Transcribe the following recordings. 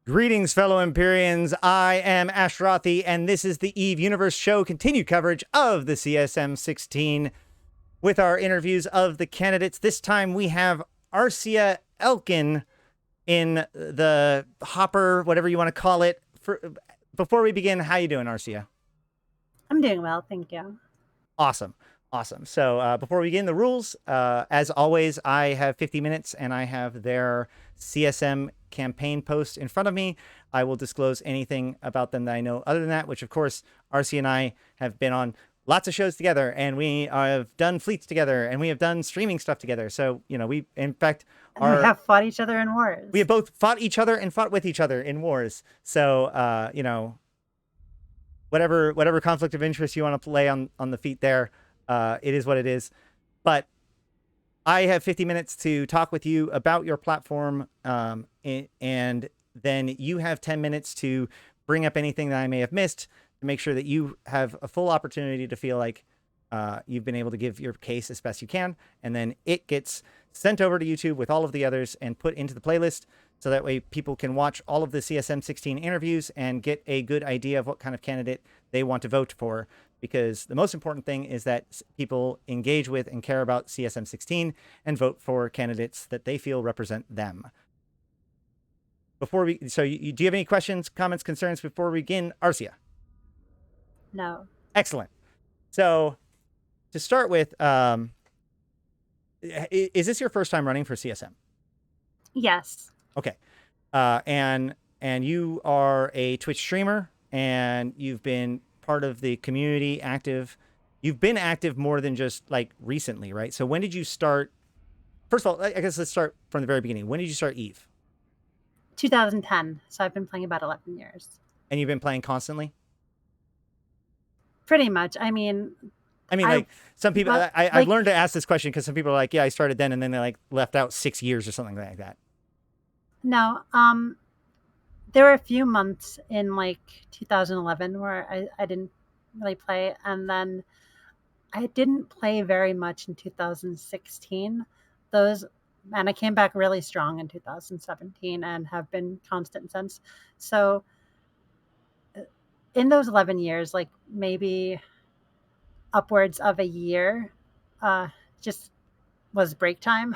Greetings, fellow Empyreans. I am Ashrothi, and this is the Eve Universe Show continued coverage of the CSM 16 with our interviews of the candidates. This time we have Arsia Elkin in the hopper, whatever you want to call it. Before we begin, how you doing, Arsia? I'm doing well, thank you. Awesome. So before we begin the rules, as always, I have 50 minutes and I have their CSM campaign post in front of me. I will disclose anything about them that I know other than that, which of course, Arsia and I have been on lots of shows together, and we have done fleets together, and we have done streaming stuff together. So, we in fact we have fought each other in wars. We have both fought each other and fought with each other in wars. So, whatever conflict of interest you want to play on the feet there, it is what it is. But I have 50 minutes to talk with you about your platform, and then you have 10 minutes to bring up anything that I may have missed to make sure that you have a full opportunity to feel like you've been able to give your case as best you can. And then it gets sent over to YouTube with all of the others and put into the playlist, so that way people can watch all of the CSM 16 interviews and get a good idea of what kind of candidate they want to vote for. Because the most important thing is that people engage with and care about CSM 16 and vote for candidates that they feel represent them. Do you have any questions, comments, concerns before we begin, Arsia? No. Excellent. So to start with, is this your first time running for CSM? Yes. Okay. And you are a Twitch streamer, and you've been part of the community, active. You've been active more than just like recently, right? So when did you start? First of all, I guess let's start from the very beginning. When did you start Eve? 2010. So I've been playing about 11 years. And you've been playing constantly? Pretty much. I mean, like some people, I've learned to ask this question because some people are like, yeah, I started then, and then they like left out 6 years or something like that. No, there were a few months in like 2011 where I didn't really play, and then I didn't play very much in 2016. And I came back really strong in 2017 and have been constant since. So in those 11 years, like maybe upwards of a year, just was break time.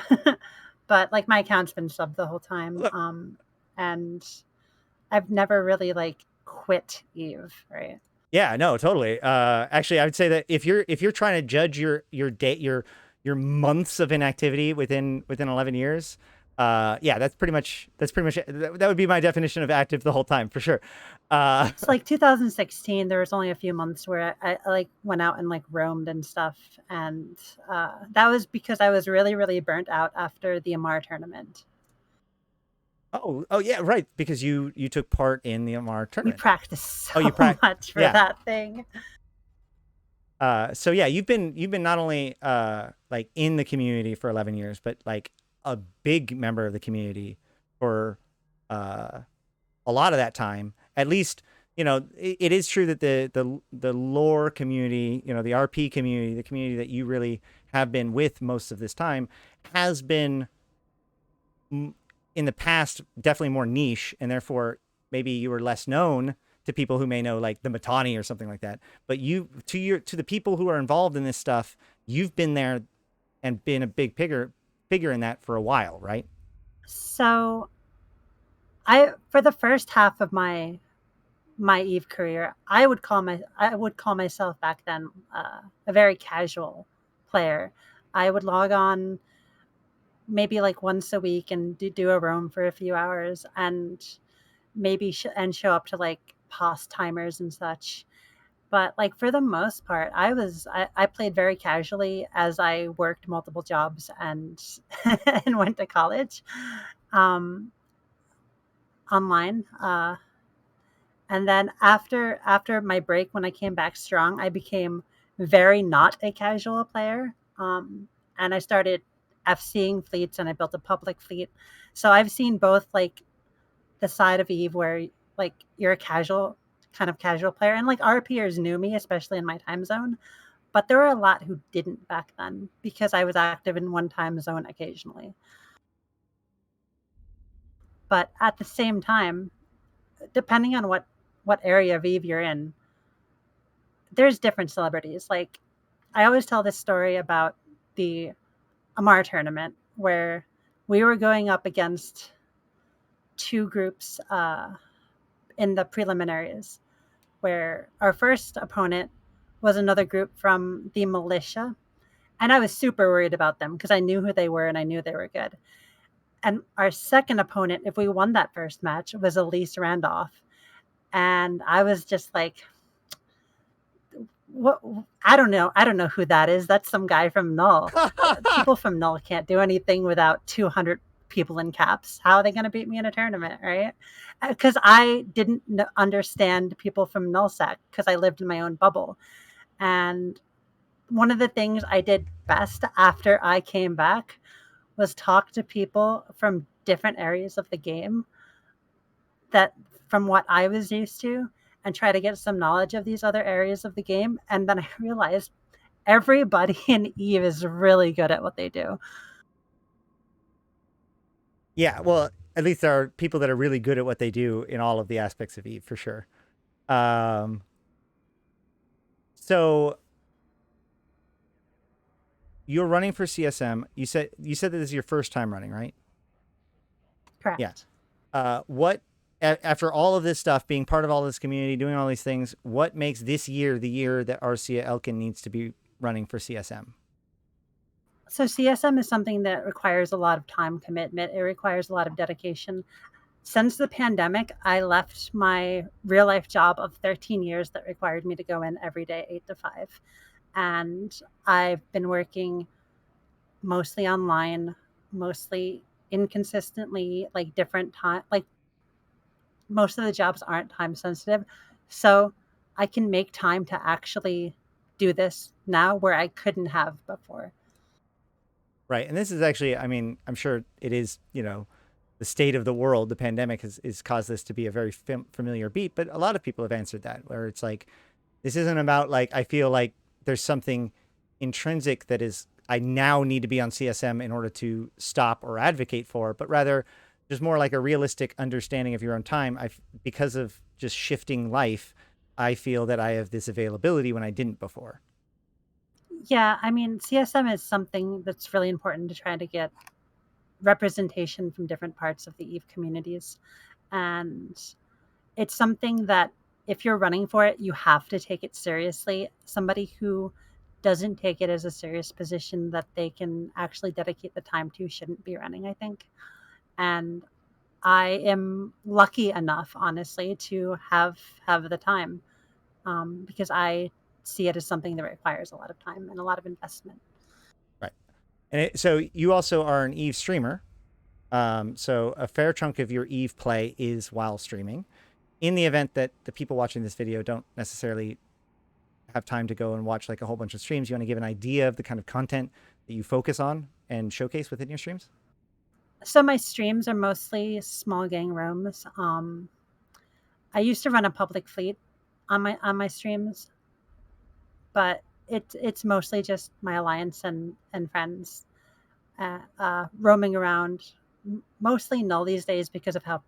But like my account's been subbed the whole time. And I've never really like quit Eve, right? Yeah, no, totally. Actually, I would say that if you're trying to judge your months of inactivity within 11 years, yeah, that's pretty much that would be my definition of active the whole time, for sure. It's like 2016. There was only a few months where I like went out and like roamed and stuff, and that was because I was really, really burnt out after the Immortal tournament. Oh yeah, right. Because you took part in the Immortal tournament. We practiced so much for that thing. So yeah, you've been not only like in the community for 11 years, but like a big member of the community for a lot of that time. At least, it is true that the lore community, the RP community, the community that you really have been with most of this time, has been in the past definitely more niche, and therefore maybe you were less known to people who may know like the Matani or something like that. But to the people who are involved in this stuff, you've been there and been a big figure in that for a while, right? So for the first half of my Eve career, I would call myself back then a very casual player. I would log on maybe like once a week and do a roam for a few hours, and maybe show up to like past timers and such. But like for the most part, I played very casually as I worked multiple jobs and and went to college online. And then after my break, when I came back strong, I became very not a casual player. And I started FCing fleets, and I built a public fleet. So I've seen both like the side of Eve where like you're a casual player, and like RPers knew me, especially in my time zone. But there were a lot who didn't back then because I was active in one time zone occasionally. But at the same time, depending on what area of Eve you're in, there's different celebrities. Like I always tell this story about the Amar tournament where we were going up against two groups in the preliminaries, where our first opponent was another group from the militia. And I was super worried about them because I knew who they were and I knew they were good. And our second opponent, if we won that first match, was Elise Randolph. And I was just like, what? I don't know. I don't know who that is. That's some guy from Null. People from Null can't do anything without 200 people in caps. How are they going to beat me in a tournament, right? Because I didn't understand people from Nullsec because I lived in my own bubble. And one of the things I did best after I came back was talk to people from different areas of the game that from what I was used to and try to get some knowledge of these other areas of the game. And then I realized everybody in Eve is really good at what they do. Yeah, well, at least there are people that are really good at what they do in all of the aspects of Eve, for sure. So you're running for CSM. You said that this is your first time running, right? Correct. Yeah. What after all of this stuff, being part of all this community, doing all these things, what makes this year the year that Arsia Elkin needs to be running for CSM? So CSM is something that requires a lot of time commitment. It requires a lot of dedication. Since the pandemic, I left my real life job of 13 years that required me to go in every day, 8 to 5. And I've been working mostly online, mostly inconsistently, like different time, like most of the jobs aren't time sensitive. So I can make time to actually do this now where I couldn't have before. Right. And this is actually, I mean, I'm sure it is, the state of the world. The pandemic has caused this to be a very familiar beat, but a lot of people have answered that, where it's like, this isn't about like, I feel like there's something intrinsic that is, I now need to be on CSM in order to stop or advocate for, but rather just more like a realistic understanding of your own time. Because of just shifting life, I feel that I have this availability when I didn't before. Yeah, I mean, CSM is something that's really important to try to get representation from different parts of the Eve communities. And it's something that if you're running for it, you have to take it seriously. Somebody who doesn't take it as a serious position that they can actually dedicate the time to shouldn't be running, I think. And I am lucky enough, honestly, to have the time because I see it as something that requires a lot of time and a lot of investment. Right. And so you also are an Eve streamer. So a fair chunk of your Eve play is while streaming. In the event that the people watching this video don't necessarily have time to go and watch like a whole bunch of streams, you want to give an idea of the kind of content that you focus on and showcase within your streams? So my streams are mostly small gang roams. I used to run a public fleet on my streams, but it's mostly just my alliance and friends roaming around, mostly null these days because of how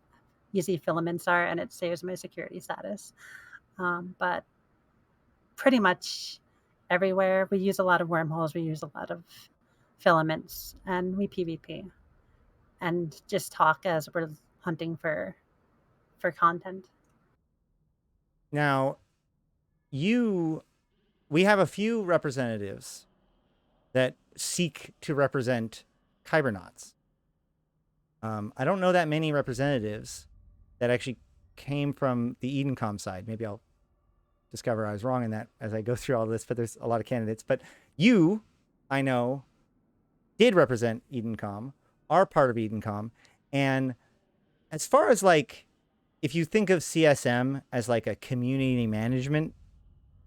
easy filaments are, and it saves my security status. But pretty much everywhere we use a lot of wormholes, we use a lot of filaments, and we PvP and just talk as we're hunting for content. Now, we have a few representatives that seek to represent Kybernauts. I don't know that many representatives that actually came from the Edencom side. Maybe I'll discover I was wrong in that as I go through all this, but there's a lot of candidates. But you, I know, did represent Edencom, are part of Edencom. And as far as like, if you think of CSM as like a community management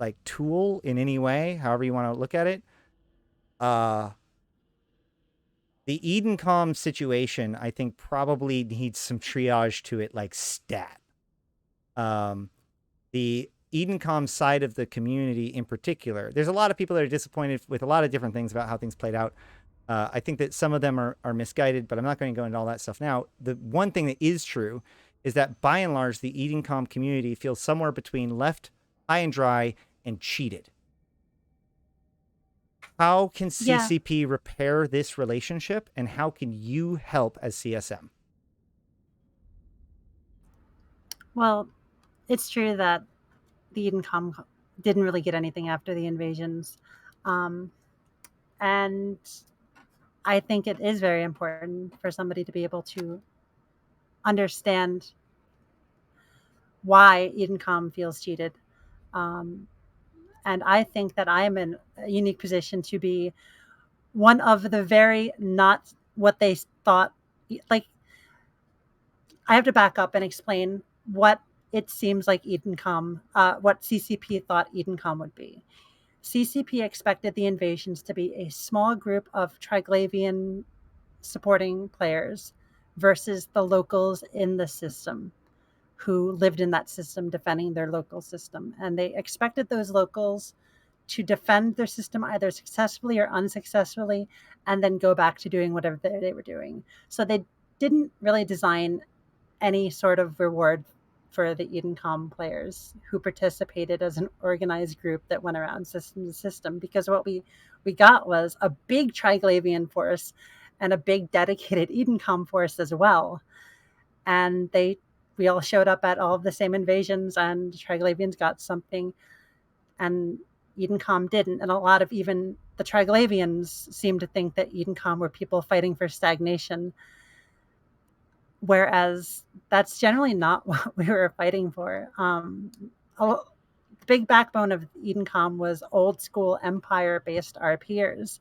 like tool in any way, however you want to look at it, the Edencom situation, I think, probably needs some triage to it, like stat. The Edencom side of the community in particular, there's a lot of people that are disappointed with a lot of different things about how things played out. I think that some of them are misguided, but I'm not going to go into all that stuff now. The one thing that is true is that by and large, the Edencom community feels somewhere between left high and dry and cheated. How can Yeah. CCP repair this relationship, and how can you help as CSM? Well, it's true that the Edencom didn't really get anything after the invasions. Um, and I think it is very important for somebody to be able to understand why Edencom feels cheated. Um, and I think that I am in a unique position to be one of the very not what they thought. Like, I have to back up and explain what it seems like Edencom, what CCP thought Edencom would be. CCP expected the invasions to be a small group of Triglavian supporting players versus the locals in the system who lived in that system defending their local system. And they expected those locals to defend their system either successfully or unsuccessfully and then go back to doing whatever they were doing. So they didn't really design any sort of reward for the Edencom players who participated as an organized group that went around system to system, because what we got was a big Triglavian force and a big dedicated Edencom force as well. And we all showed up at all of the same invasions, and Triglavians got something and Edencom didn't. And a lot of even the Triglavians seemed to think that Edencom were people fighting for stagnation, whereas that's generally not what we were fighting for. The big backbone of Edencom was old school empire based RPers.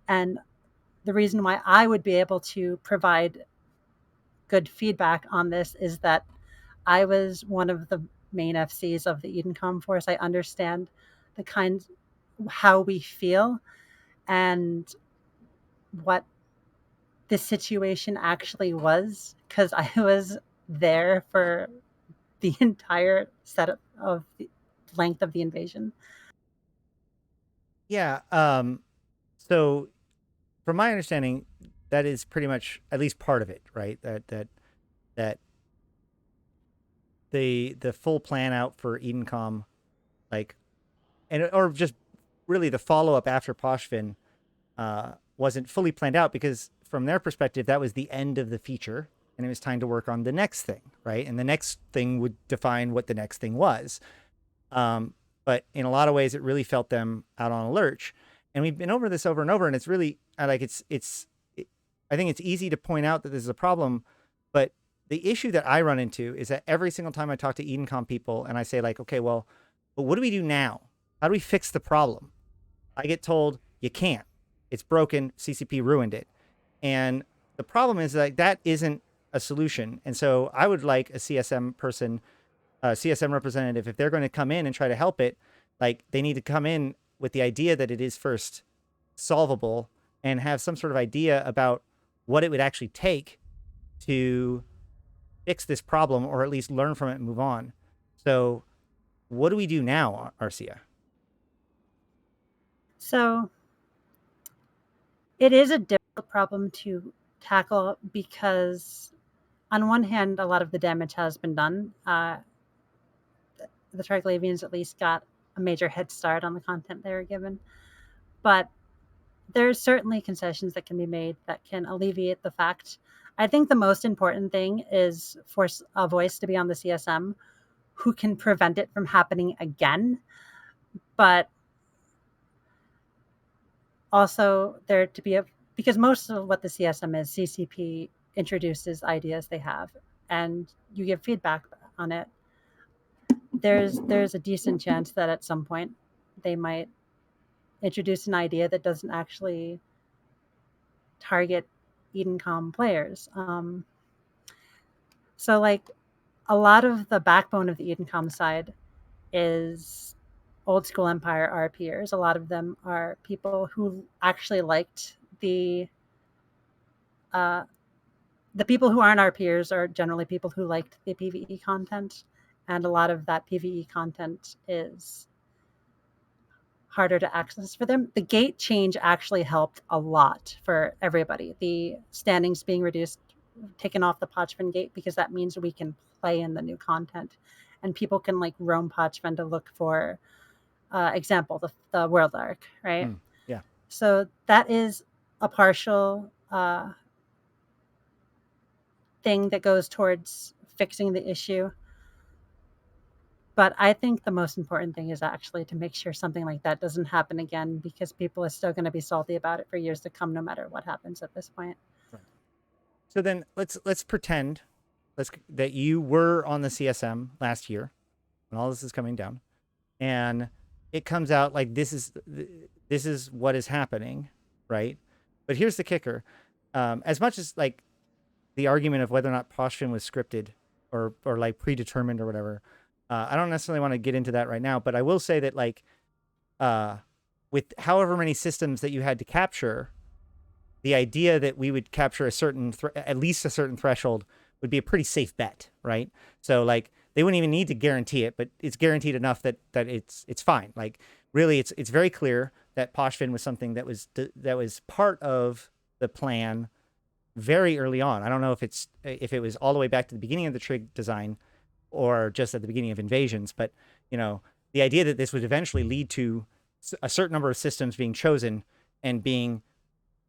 And the reason why I would be able to provide good feedback on this is that I was one of the main FCs of the Edencom force. I understand the kind, how we feel and what the situation actually was, because I was there for the entire set of the length of the invasion. Yeah. So from my understanding, that is pretty much at least part of it, right? That the full plan out for Edencom, like, and or just really the follow up after Poshvin, wasn't fully planned out because from their perspective, that was the end of the feature, and it was time to work on the next thing, right? And the next thing would define what the next thing was. Um, but in a lot of ways, it really felt them out on a lurch. And we've been over this over and over, and it's really like I think it's easy to point out that this is a problem, but the issue that I run into is that every single time I talk to Edencom people and I say like, okay, well, but what do we do now? How do we fix the problem? I get told you can't. It's broken. CCP ruined it. And the problem is like that isn't a solution. And so I would like a CSM person, a CSM representative, if they're going to come in and try to help it, like they need to come in with the idea that it is first solvable and have some sort of idea about what it would actually take to fix this problem or at least learn from it and move on. So what do we do now, Arsia? So it is a difficult problem to tackle because, on one hand, a lot of the damage has been done. The Triglavians at least got a major head start on the content they were given. But there's certainly concessions that can be made that can alleviate the fact. I think the most important thing is for a voice to be on the CSM who can prevent it from happening again, but also there to be a, because most of what the CSM is, CCP introduces ideas they have and you give feedback on it. There's a decent chance that at some point they might introduce an idea that doesn't actually target Edencom players. So like a lot of the backbone of the Edencom side is old school Empire RPers. A lot of them are people who actually liked uh, the people who aren't our peers are generally people who liked the PvE content, and a lot of that PvE content is harder to access for them. The gate change actually helped a lot for everybody. The standings being reduced taken off the Podchven gate because that means we can play in the new content, and people can like roam Podchven to look for, example, the World Arc, right? Yeah. So that is a partial thing that goes towards fixing the issue. But I think the most important thing is actually to make sure something like that doesn't happen again, because people are still going to be salty about it for years to come, no matter what happens at this point. Right. So then let's pretend that you were on the CSM last year when all this is coming down, and it comes out like this is what is happening, right? But here's the kicker: as much as like the argument of whether or not Podchven was scripted or like predetermined or whatever, I don't necessarily want to get into that right now. But I will say that like with however many systems that you had to capture, the idea that we would capture a certain at least a certain threshold would be a pretty safe bet, right? So like they wouldn't even need to guarantee it, but it's guaranteed enough that it's fine. Like really, it's very clear that Podchven was something that was part of the plan very early on. I don't know if it was all the way back to the beginning of the trig design or just at the beginning of Invasions, but you know, the idea that this would eventually lead to a certain number of systems being chosen and being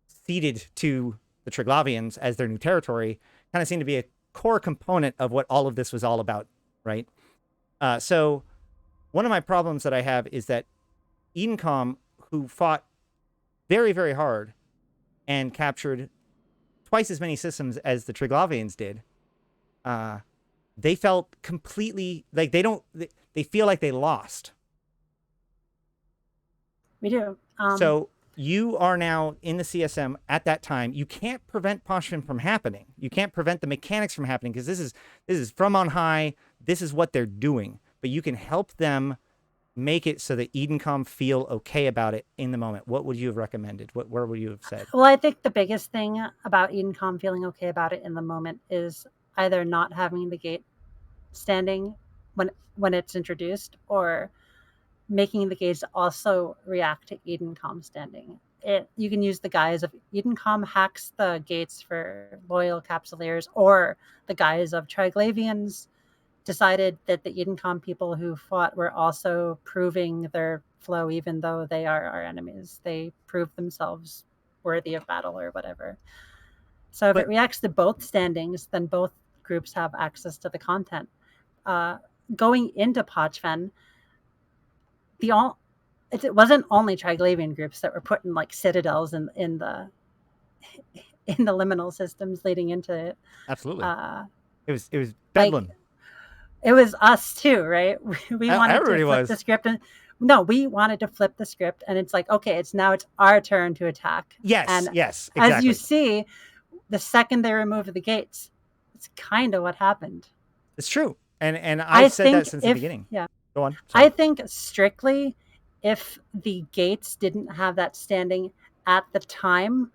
ceded to the Triglavians as their new territory kind of seemed to be a core component of what all of this was all about, right? So one of my problems that I have is that Edencom, who fought very, very hard and captured twice as many systems as the Triglavians did, they felt completely like they feel like they lost. We do. So you are now in the CSM at that time. You can't prevent Podchven from happening. You can't prevent the mechanics from happening because this is from on high. This is what they're doing. But you can help them make it so that Edencom feel okay about it in the moment. What would you have recommended? Where would you have said? Well, I think the biggest thing about Edencom feeling okay about it in the moment is either not having the gate standing when it's introduced, or making the gates also react to Edencom standing. You can use the guise of Edencom hacks the gates for loyal Capsuleers, or the guise of Triglavians decided that the Edencom people who fought were also proving their flow, even though they are our enemies. They proved themselves worthy of battle or whatever. So if it reacts to both standings, then both groups have access to the content. Going into Podchven, it wasn't only Triglavian groups that were putting like citadels in the liminal systems leading into it. Absolutely. It was bedlam. Like, it was us too, right? We wanted to flip the script, and we wanted to flip the script, and it's like, okay, it's our turn to attack. Yes, and yes, exactly. As you see, the second they removed the gates, it's kind of what happened. It's true, and I've said that since the beginning. Yeah, go on. Sorry. I think strictly, if the gates didn't have that standing at the time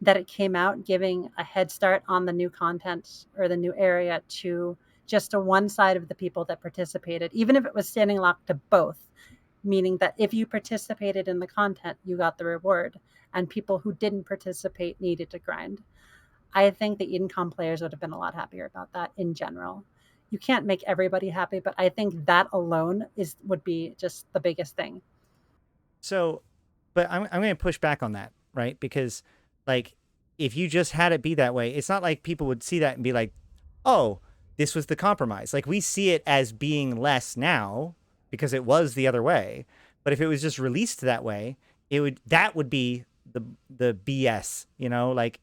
that it came out, giving a head start on the new content or the new area to just to one side of the people that participated, even if it was standing locked to both, meaning that if you participated in the content, you got the reward, and people who didn't participate needed to grind. I think the Edencom players would have been a lot happier about that in general. You can't make everybody happy, but I think that alone would be just the biggest thing. So, but I'm going to push back on that, right? Because like, if you just had it be that way, it's not like people would see that and be like, oh, this was the compromise. Like, we see it as being less now because it was the other way. But if it was just released that way, that would be the BS, you know, like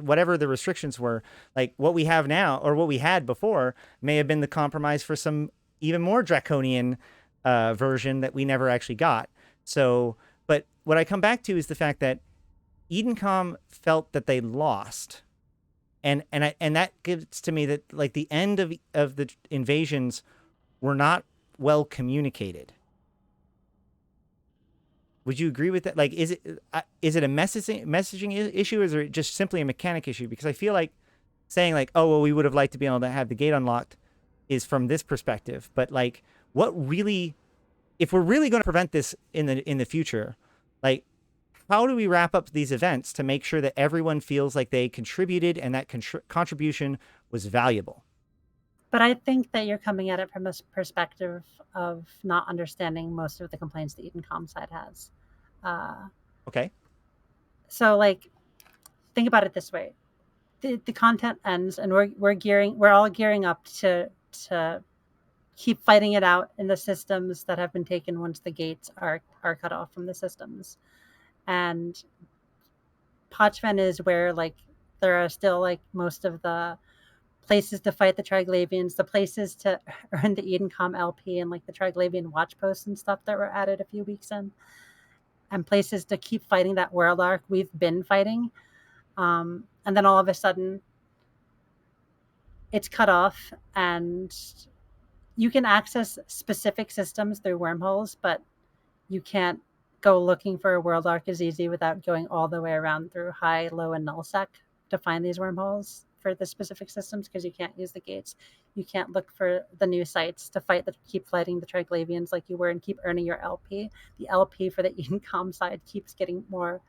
whatever the restrictions were, like what we have now or what we had before may have been the compromise for some even more draconian version that we never actually got. So, but what I come back to is the fact that Edencom felt that they lost. And that gives to me that like the end of the invasions were not well communicated. Would you agree with that? Like, is it a messaging issue, or is it just simply a mechanic issue? Because I feel like saying like, oh, well, we would have liked to be able to have the gate unlocked is from this perspective. But like, if we're really going to prevent this in the future, like, how do we wrap up these events to make sure that everyone feels like they contributed and that contribution was valuable? But I think that you're coming at it from a perspective of not understanding most of the complaints the Edencom side has. Uh, Okay. so, like, think about it this way: the content ends, and we're all gearing up to keep fighting it out in the systems that have been taken once the gates are cut off from the systems. And Pochven is where, like, there are still, like, most of the places to fight the Triglavians, the places to earn the Edencom LP, and like the Triglavian watch posts and stuff that were added a few weeks in, and places to keep fighting that world arc we've been fighting. And then all of a sudden, it's cut off, and you can access specific systems through wormholes, but you can't go looking for a world arc as easy without going all the way around through high, low, and nullsec to find these wormholes for the specific systems, because you can't use the gates. You can't look for the new sites to keep fighting the Triglavians like you were and keep earning your LP. The LP for the Edencom side keeps getting more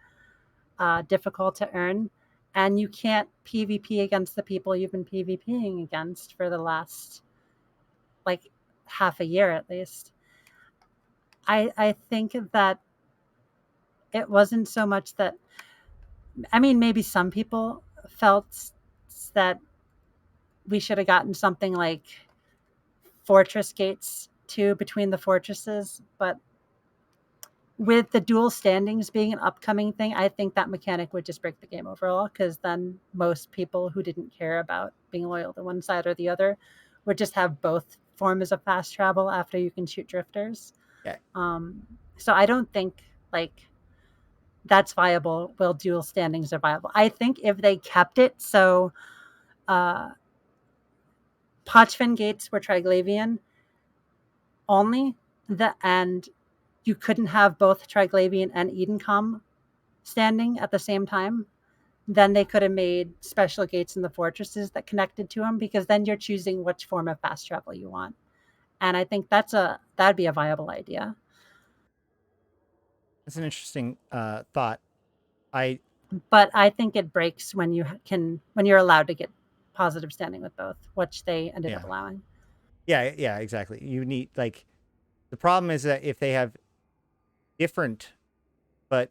difficult to earn, and you can't PvP against the people you've been PvPing against for the last, like, half a year at least. I think that it wasn't so much that, I mean, maybe some people felt that we should have gotten something like fortress gates too between the fortresses, but with the dual standings being an upcoming thing, I think that mechanic would just break the game overall, because then most people who didn't care about being loyal to one side or the other would just have both forms of fast travel after you can shoot drifters. Yeah. So I don't think, like, that's viable. Well, dual standings are viable. I think if they kept it so uh, Pochven gates were Triglavian only, and you couldn't have both Triglavian and Edencom standing at the same time, then they could have made special gates in the fortresses that connected to them, because then you're choosing which form of fast travel you want. And I think that'd be a viable idea. That's an interesting thought. I But I think it breaks when you're allowed to get positive standing with both, which they ended up yeah. allowing. Yeah, exactly. You need, like, the problem is that if they have different but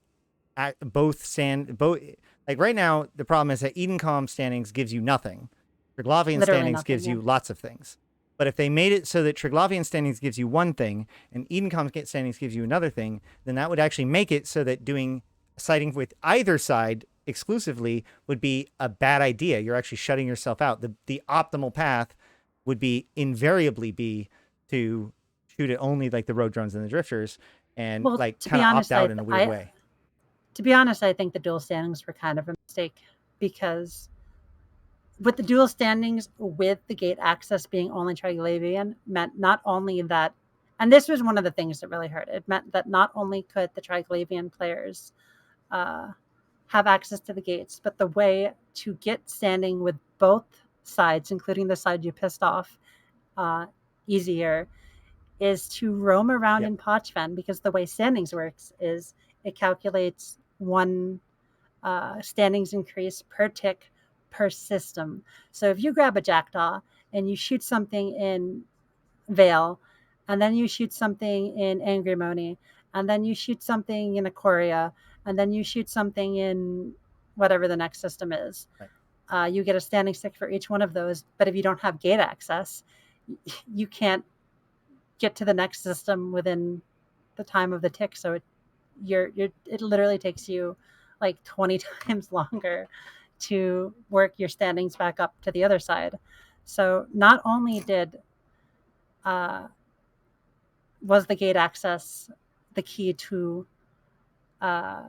both stand both, like right now the problem is that Edencom standings gives you nothing. Triglavian Literally standings nothing. gives Yeah. you lots of things. But if they made it so that Triglavian standings gives you one thing and Edencom standings gives you another thing, then that would actually make it so that doing siding with either side exclusively would be a bad idea. You're actually shutting yourself out. The optimal path would be invariably be to shoot at only like the road drones and the drifters, and Well, like to kind be of opt honest, out in a weird way. I think the dual standings were kind of a mistake, because with the dual standings, with the gate access being only Triglavian, meant not only that, and this was one of the things that really hurt. It meant that not only could the Triglavian players uh, have access to the gates, but the way to get standing with both sides, including the side you pissed off, uh, easier, is to roam around Yep. in Pochven, because the way standings works is it calculates one standings increase per tick per system. So if you grab a Jackdaw and you shoot something in Vale, and then you shoot something in Angrimony, and then you shoot something in Ikoria, and then you shoot something in whatever the next system is, Right. you get a standing stick for each one of those. But if you don't have gate access, you can't get to the next system within the time of the tick. So it literally takes you like 20 times longer to work your standings back up to the other side. So not only did uh, was the gate access the key to uh,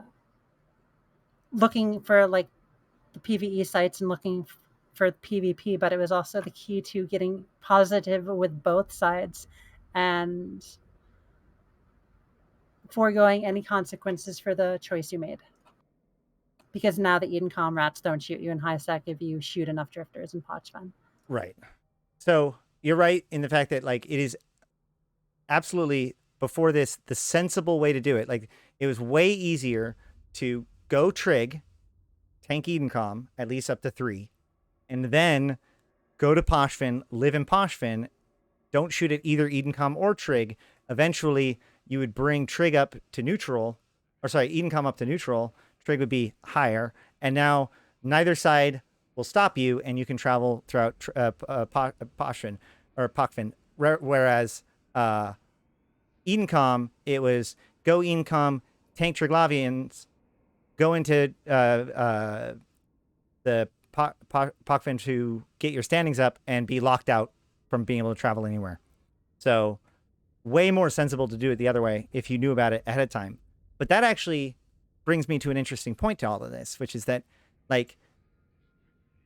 looking for, like, the PVE sites and looking for PvP, but it was also the key to getting positive with both sides and foregoing any consequences for the choice you made. Because now the Edencom rats don't shoot you in high sec if you shoot enough drifters in Pochven. Right. So you're right in the fact that, like, it is absolutely before this the sensible way to do it. Like, it was way easier to go trig, tank Edencom, at least up to 3, and then go to Poshfin, live in Poshfin, don't shoot at either Edencom or trig. Eventually, you would bring trig up to neutral, or sorry, Edencom up to neutral. Trig would be higher, and now neither side will stop you, and you can travel throughout Poshfin or Pokfin. Whereas Edencom, it was go Edencom, tank Triglavians, go into the Pokfin to get your standings up and be locked out from being able to travel anywhere. So way more sensible to do it the other way if you knew about it ahead of time. But that actually brings me to an interesting point to all of this, which is that, like,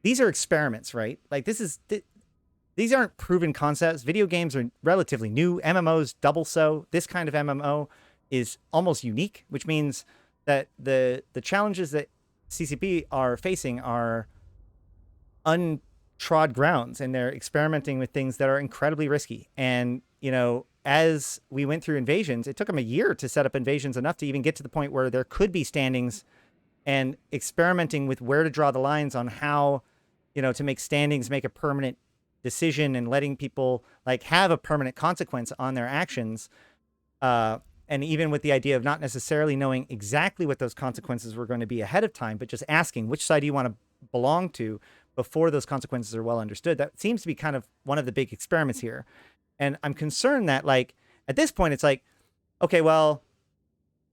these are experiments, right? Like, these aren't proven concepts. Video games are relatively new. MMOs double so. This kind of MMO is almost unique, which means that the challenges that CCP are facing are untrod grounds, and they're experimenting with things that are incredibly risky. And, you know, as we went through invasions, it took them a year to set up invasions enough to even get to the point where there could be standings, and experimenting with where to draw the lines on how, you know, to make standings make a permanent decision, and letting people like have a permanent consequence on their actions. And even with the idea of not necessarily knowing exactly what those consequences were going to be ahead of time, but just asking which side do you want to belong to before those consequences are well understood. That seems to be kind of one of the big experiments here. And I'm concerned that, like, at this point, it's like, okay, well,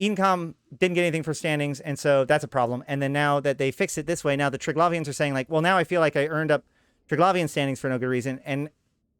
Edencom didn't get anything for standings, and so that's a problem. And then now that they fixed it this way, now the Triglavians are saying, like, well, now I feel like I earned up Triglavian standings for no good reason. And,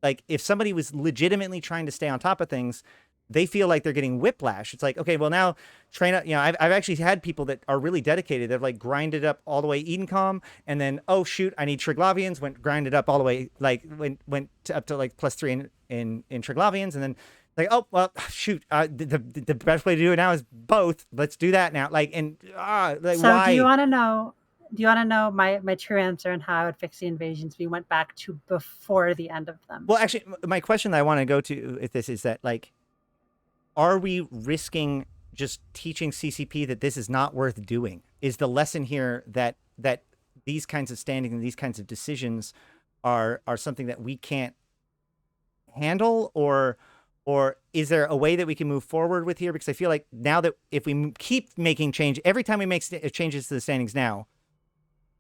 like, if somebody was legitimately trying to stay on top of things, they feel like they're getting whiplash. It's like, okay, well, now train up. You know, I've actually had people that are really dedicated. They've like grinded up all the way Edencom, and then, oh shoot, I need Triglavians. Went grinded up all the way, like went up to like +3 in Triglavians, and then like, oh well, shoot, the best way to do it now is both. Let's do that now. Like, and like, So why? do you want to know? Do you want to know my true answer on how I would fix the invasions? We went back to before the end of them. Well, actually, my question that I want to go to with this is that, like, are we risking just teaching CCP that this is not worth doing? Is the lesson here that these kinds of standing and these kinds of decisions are something that we can't handle, or is there a way that we can move forward with here? Because I feel like now that if we keep making change, every time we make changes to the standings now,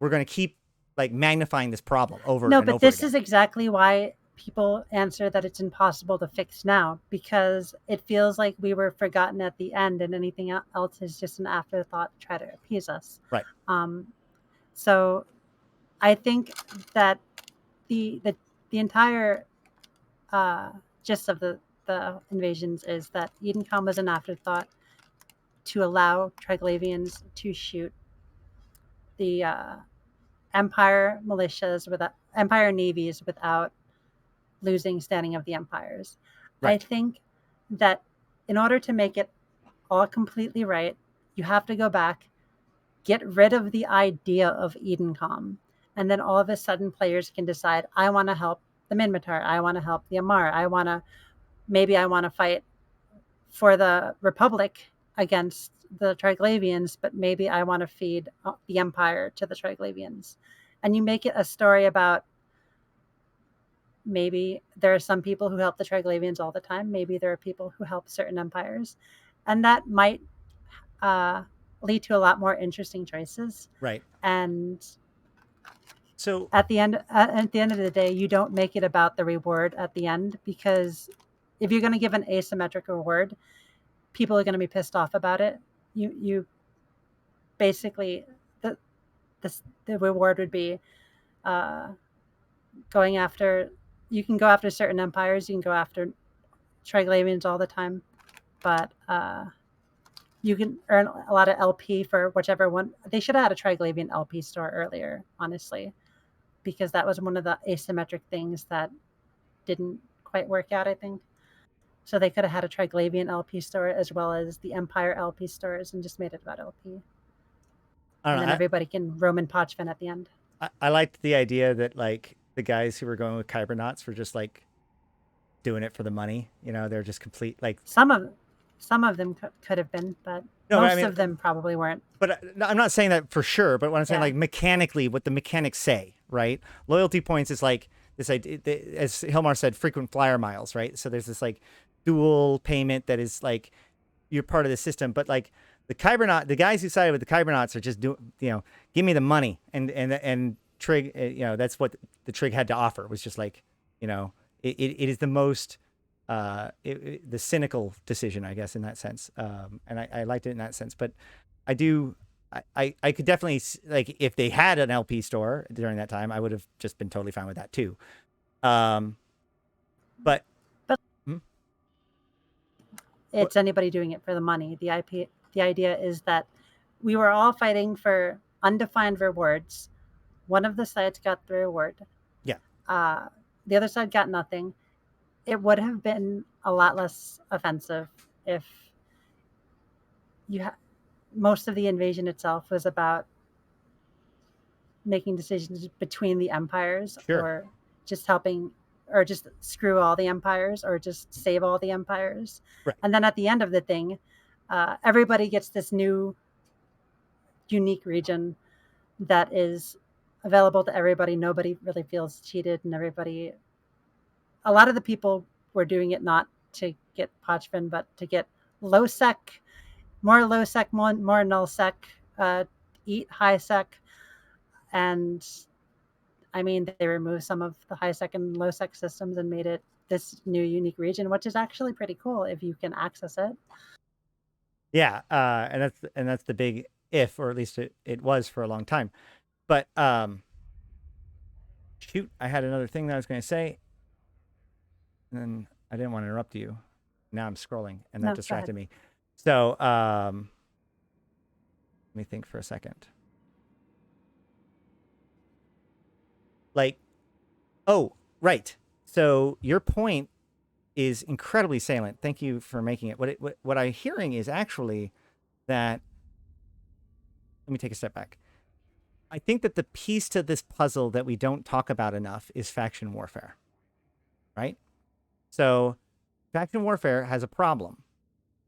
we're going to keep like magnifying this problem over and over again. No, but this is exactly why people answer that it's impossible to fix now, because it feels like we were forgotten at the end, and anything else is just an afterthought to try to appease us. Right. So I think that the entire gist of the invasions is that Edencom was an afterthought to allow Triglavians to shoot the Empire militias, without Empire navies, without losing standing of the empires. Right. I think that in order to make it all completely right, you have to go back, get rid of the idea of Edencom, and then all of a sudden players can decide, I want to help the Minmatar, I want to help the Amar, I want to fight for the Republic against the Triglavians, but maybe I want to feed the Empire to the Triglavians. And you make it a story about, maybe there are some people who help the Triglavians all the time. Maybe there are people who help certain empires. And that might lead to a lot more interesting choices. Right. And so at the end of the day, you don't make it about the reward at the end, because if you're going to give an asymmetric reward, people are going to be pissed off about it. You basically, the reward would be going after, you can go after certain empires, you can go after Triglavians all the time, but you can earn a lot of LP for whichever one. They should have had a Triglavian LP store earlier, honestly, because that was one of the asymmetric things that didn't quite work out, I think. So they could have had a Triglavian LP store as well as the Empire LP stores, and just made it about LP. And then everybody can roam in Pochven at the end. I liked the idea that, like, the guys who were going with Kybernauts were just like doing it for the money. You know, they're just complete, like, some of Some of them could have been, but No, but I most mean, of them probably weren't. but I'm not saying that for sure. But what I'm saying, Yeah. like mechanically, what the mechanics say, right? Loyalty points is like this idea, as Hilmar said, frequent flyer miles, right? So there's this like dual payment that is like you're part of the system, but like the guys who sided with the Kybernauts are just doing, give me the money, and Trig, that's what the Trig had to offer was just like, it is the most the cynical decision, I guess, in that sense. And I liked it in that sense, but I do. I could definitely like if they had an LP store during that time, I would have just been totally fine with that too. But But hmm? it's anybody doing it for the money. The idea is that we were all fighting for undefined rewards. One of the sides got the reward. Yeah. The other side got nothing. It would have been a lot less offensive if most of the invasion itself was about making decisions between the empires, Sure. or just helping, or just screw all the empires, or just save all the empires. Right. And then at the end of the thing, everybody gets this new unique region that is available to everybody. Nobody really feels cheated, and a lot of the people were doing it not to get Pochvin, but to get low sec, more low sec, more null sec, eat high sec. And I mean, they removed some of the high sec and low sec systems and made it this new unique region, which is actually pretty cool if you can access it. Yeah, and that's the big if, or at least it was for a long time. But shoot, I had another thing that I was going to say, and then I didn't want to interrupt you. Now I'm scrolling, and that distracted me. So let me think for a second. Like, oh, right. So your point is incredibly salient. Thank you for making it. What I'm hearing is actually that. Let me take a step back. I think that the piece to this puzzle that we don't talk about enough is faction warfare, right? So faction warfare has a problem.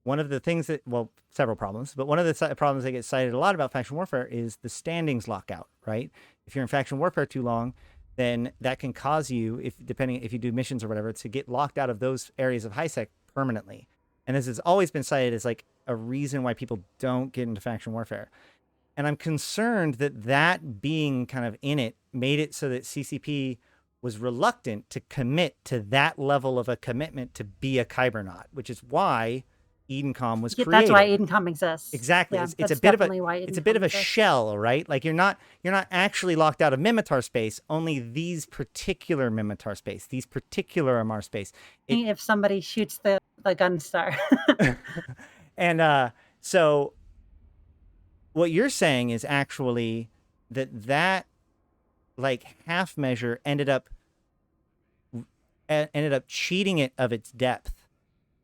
One of the things that, well, several problems, but one of the problems that gets cited a lot about faction warfare is the standings lockout, right? If you're in faction warfare too long, then that can cause you, if you do missions or whatever, to get locked out of those areas of high sec permanently. And this has always been cited as like a reason why people don't get into faction warfare. And I'm concerned that that being kind of in it made it so that CCP was reluctant to commit to that level of a commitment to be a Kybernaut, which is why Edencom was created. That's why Edencom exists. Exactly. Yeah, it's a bit of a shell, right? Like you're not actually locked out of Mimitar space, only these particular Mimitar space, these particular MR space. If somebody shoots the gun star. And so what you're saying is actually that like half measure ended up cheating it of its depth,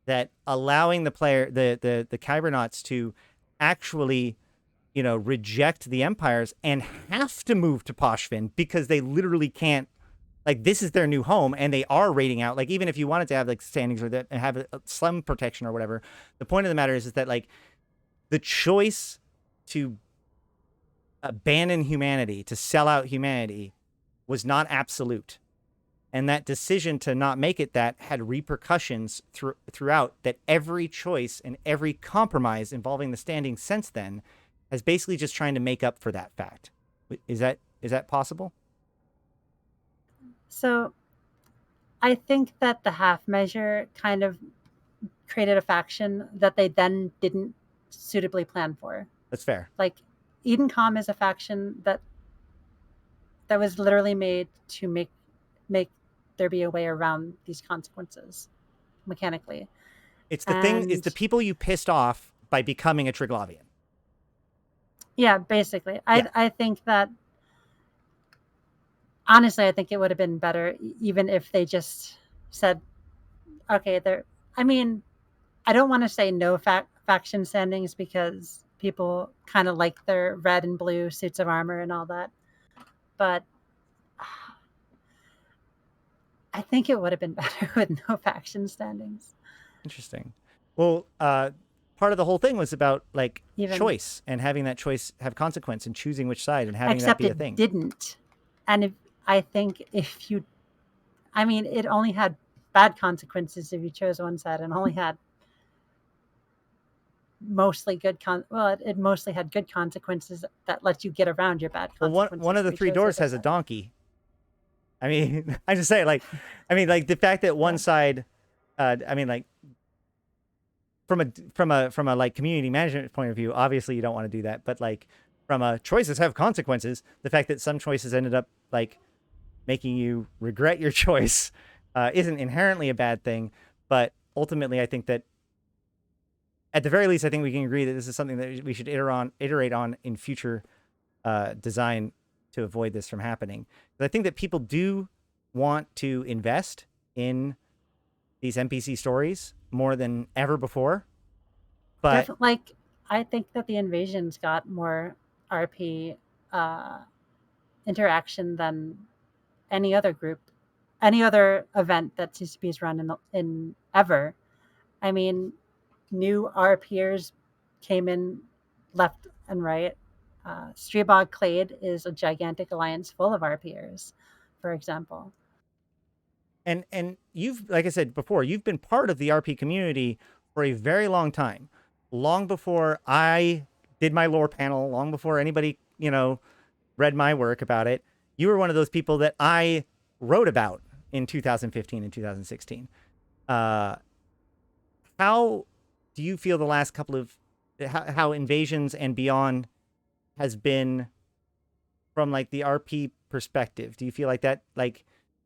that allowing the player, the Kybernauts to actually, reject the empires and have to move to Pochvin because they literally can't, like, this is their new home and they are raiding out. Like, even if you wanted to have like standings or have a slum protection or whatever, the point of the matter is that like the choice to abandon humanity, to sell out humanity, was not absolute. And that decision to not make it that had repercussions throughout, that every choice and every compromise involving the standing since then has basically just trying to make up for that fact. Is that possible? So I think that the half measure kind of created a faction that they then didn't suitably plan for. That's fair. Like Edencom is a faction that was literally made to make there be a way around these consequences mechanically. It's the people you pissed off by becoming a Triglavian. Yeah, basically. I think that honestly, I think it would have been better even if they just said, okay, I mean, I don't want to say no faction standings because people kind of like their red and blue suits of armor and all that. But I think it would have been better with no faction standings. Interesting. Well, part of the whole thing was about like Even choice and having that choice have consequence and choosing which side and having that except be a it thing. didn't. And I think if you, I mean, it only had bad consequences if you chose one side, and only had mostly good it mostly had good consequences that let you get around your bad Well, one consequences of if the you three chose the doors other has a side. donkey. I mean, I just say like, I mean, like the fact that one Yeah. side, I mean, like from a like community management point of view, obviously you don't want to do that. But like from a choices have consequences, the fact that some choices ended up like making you regret your choice isn't inherently a bad thing. But ultimately, I think that at the very least, I think we can agree that this is something that we should iterate on in future design to avoid this from happening. But I think that people do want to invest in these NPC stories more than ever before. But Definitely, like I think that the invasions got more RP uh, interaction than any other group, any other event that CCP's run in ever. I mean, new RPers came in left and right. Streebog Clade is a gigantic alliance full of RPers, for example. and you've, like I said before, you've been part of the RP community for a very long time, long before I did my lore panel, long before anybody read my work about it. You were one of those people that I wrote about in 2015 and 2016. Uh, how do you feel the last couple of how invasions and beyond has been from like the RP perspective? Do you feel like that like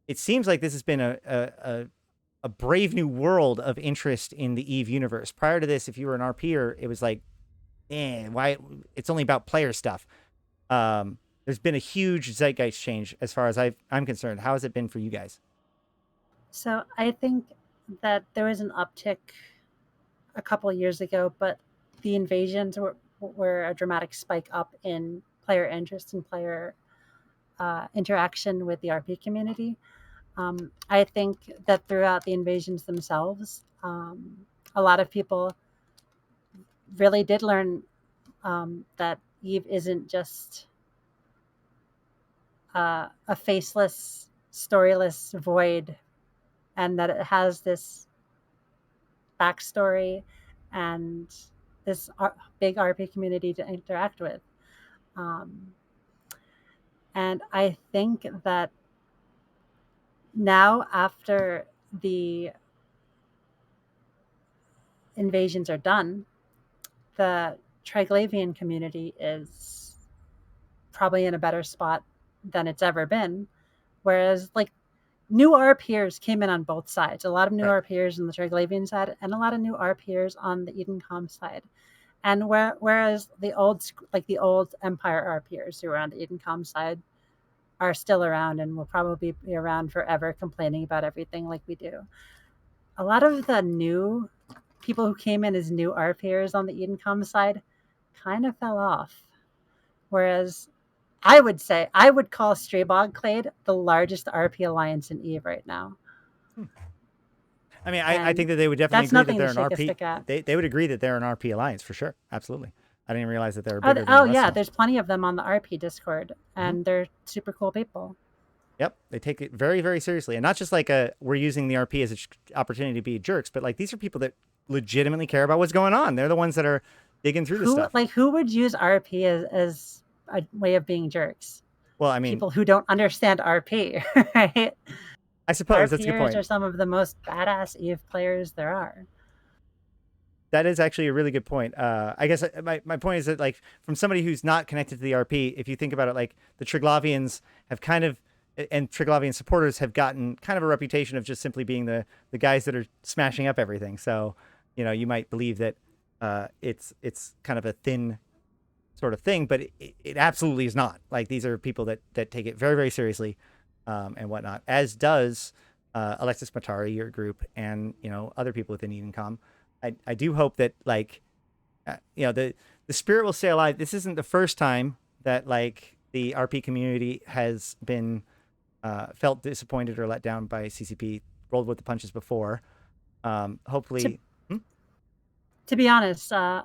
it seems like this has been a brave new world of interest in the Eve universe. Prior to this, if you were an RPer, it was like, why? It's only about player stuff. There's been a huge zeitgeist change as far as I'm concerned. How has it been for you guys? So I think that there was an uptick a couple of years ago, but the invasions were a dramatic spike up in player interest and player interaction with the RP community. I think that throughout the invasions themselves, a lot of people really did learn that Eve isn't just a faceless, storyless void, and that it has this backstory and this big RP community to interact with. Um, and I think that now, after the invasions are done, the Triglavian community is probably in a better spot than it's ever been. Whereas, like, new RPers came in on both sides. A lot of new Right. RPers on the Triglavian side, and a lot of new RPers on the Edencom side. And whereas the old Empire RPers who were on the Edencom side are still around and will probably be around forever, complaining about everything like we do. A lot of the new people who came in as new RPers on the Edencom side kind of fell off. Whereas I would call Straybog Clade the largest RP alliance in Eve right now. I mean, I think And that they would definitely that's agree that nothing to they're an shake a RP. stick at. They would agree that they're an RP alliance for sure. Absolutely. I didn't even realize that they were bigger than Oh the rest yeah, of them. there's plenty of them on the RP Discord, Mm-hmm. and they're super cool people. Yep, they take it very, very seriously, and not just like a we're using the RP as an opportunity to be jerks, but like these are people that legitimately care about what's going on. They're the ones that are digging through the stuff. Who would use RP as a way of being jerks? Well, I mean, People who don't understand RP, right? I suppose that's a good RPers are point. some of the most badass Eve players there are. That is actually a really good point. I guess my point is that like from somebody who's not connected to the RP, if you think about it, like the Triglavians have kind of and Triglavian supporters have gotten kind of a reputation of just simply being the guys that are smashing up everything. So you might believe that it's kind of a thin sort of thing, but it absolutely is not. Like these are people that take it very, very seriously and whatnot, as does Alexis Matari, your group, and other people within Edencom. I do hope that like the spirit will stay alive. This isn't the first time that like the RP community has been felt disappointed or let down by CCP. Rolled with the punches before. To Hopefully, hmm? To be honest, a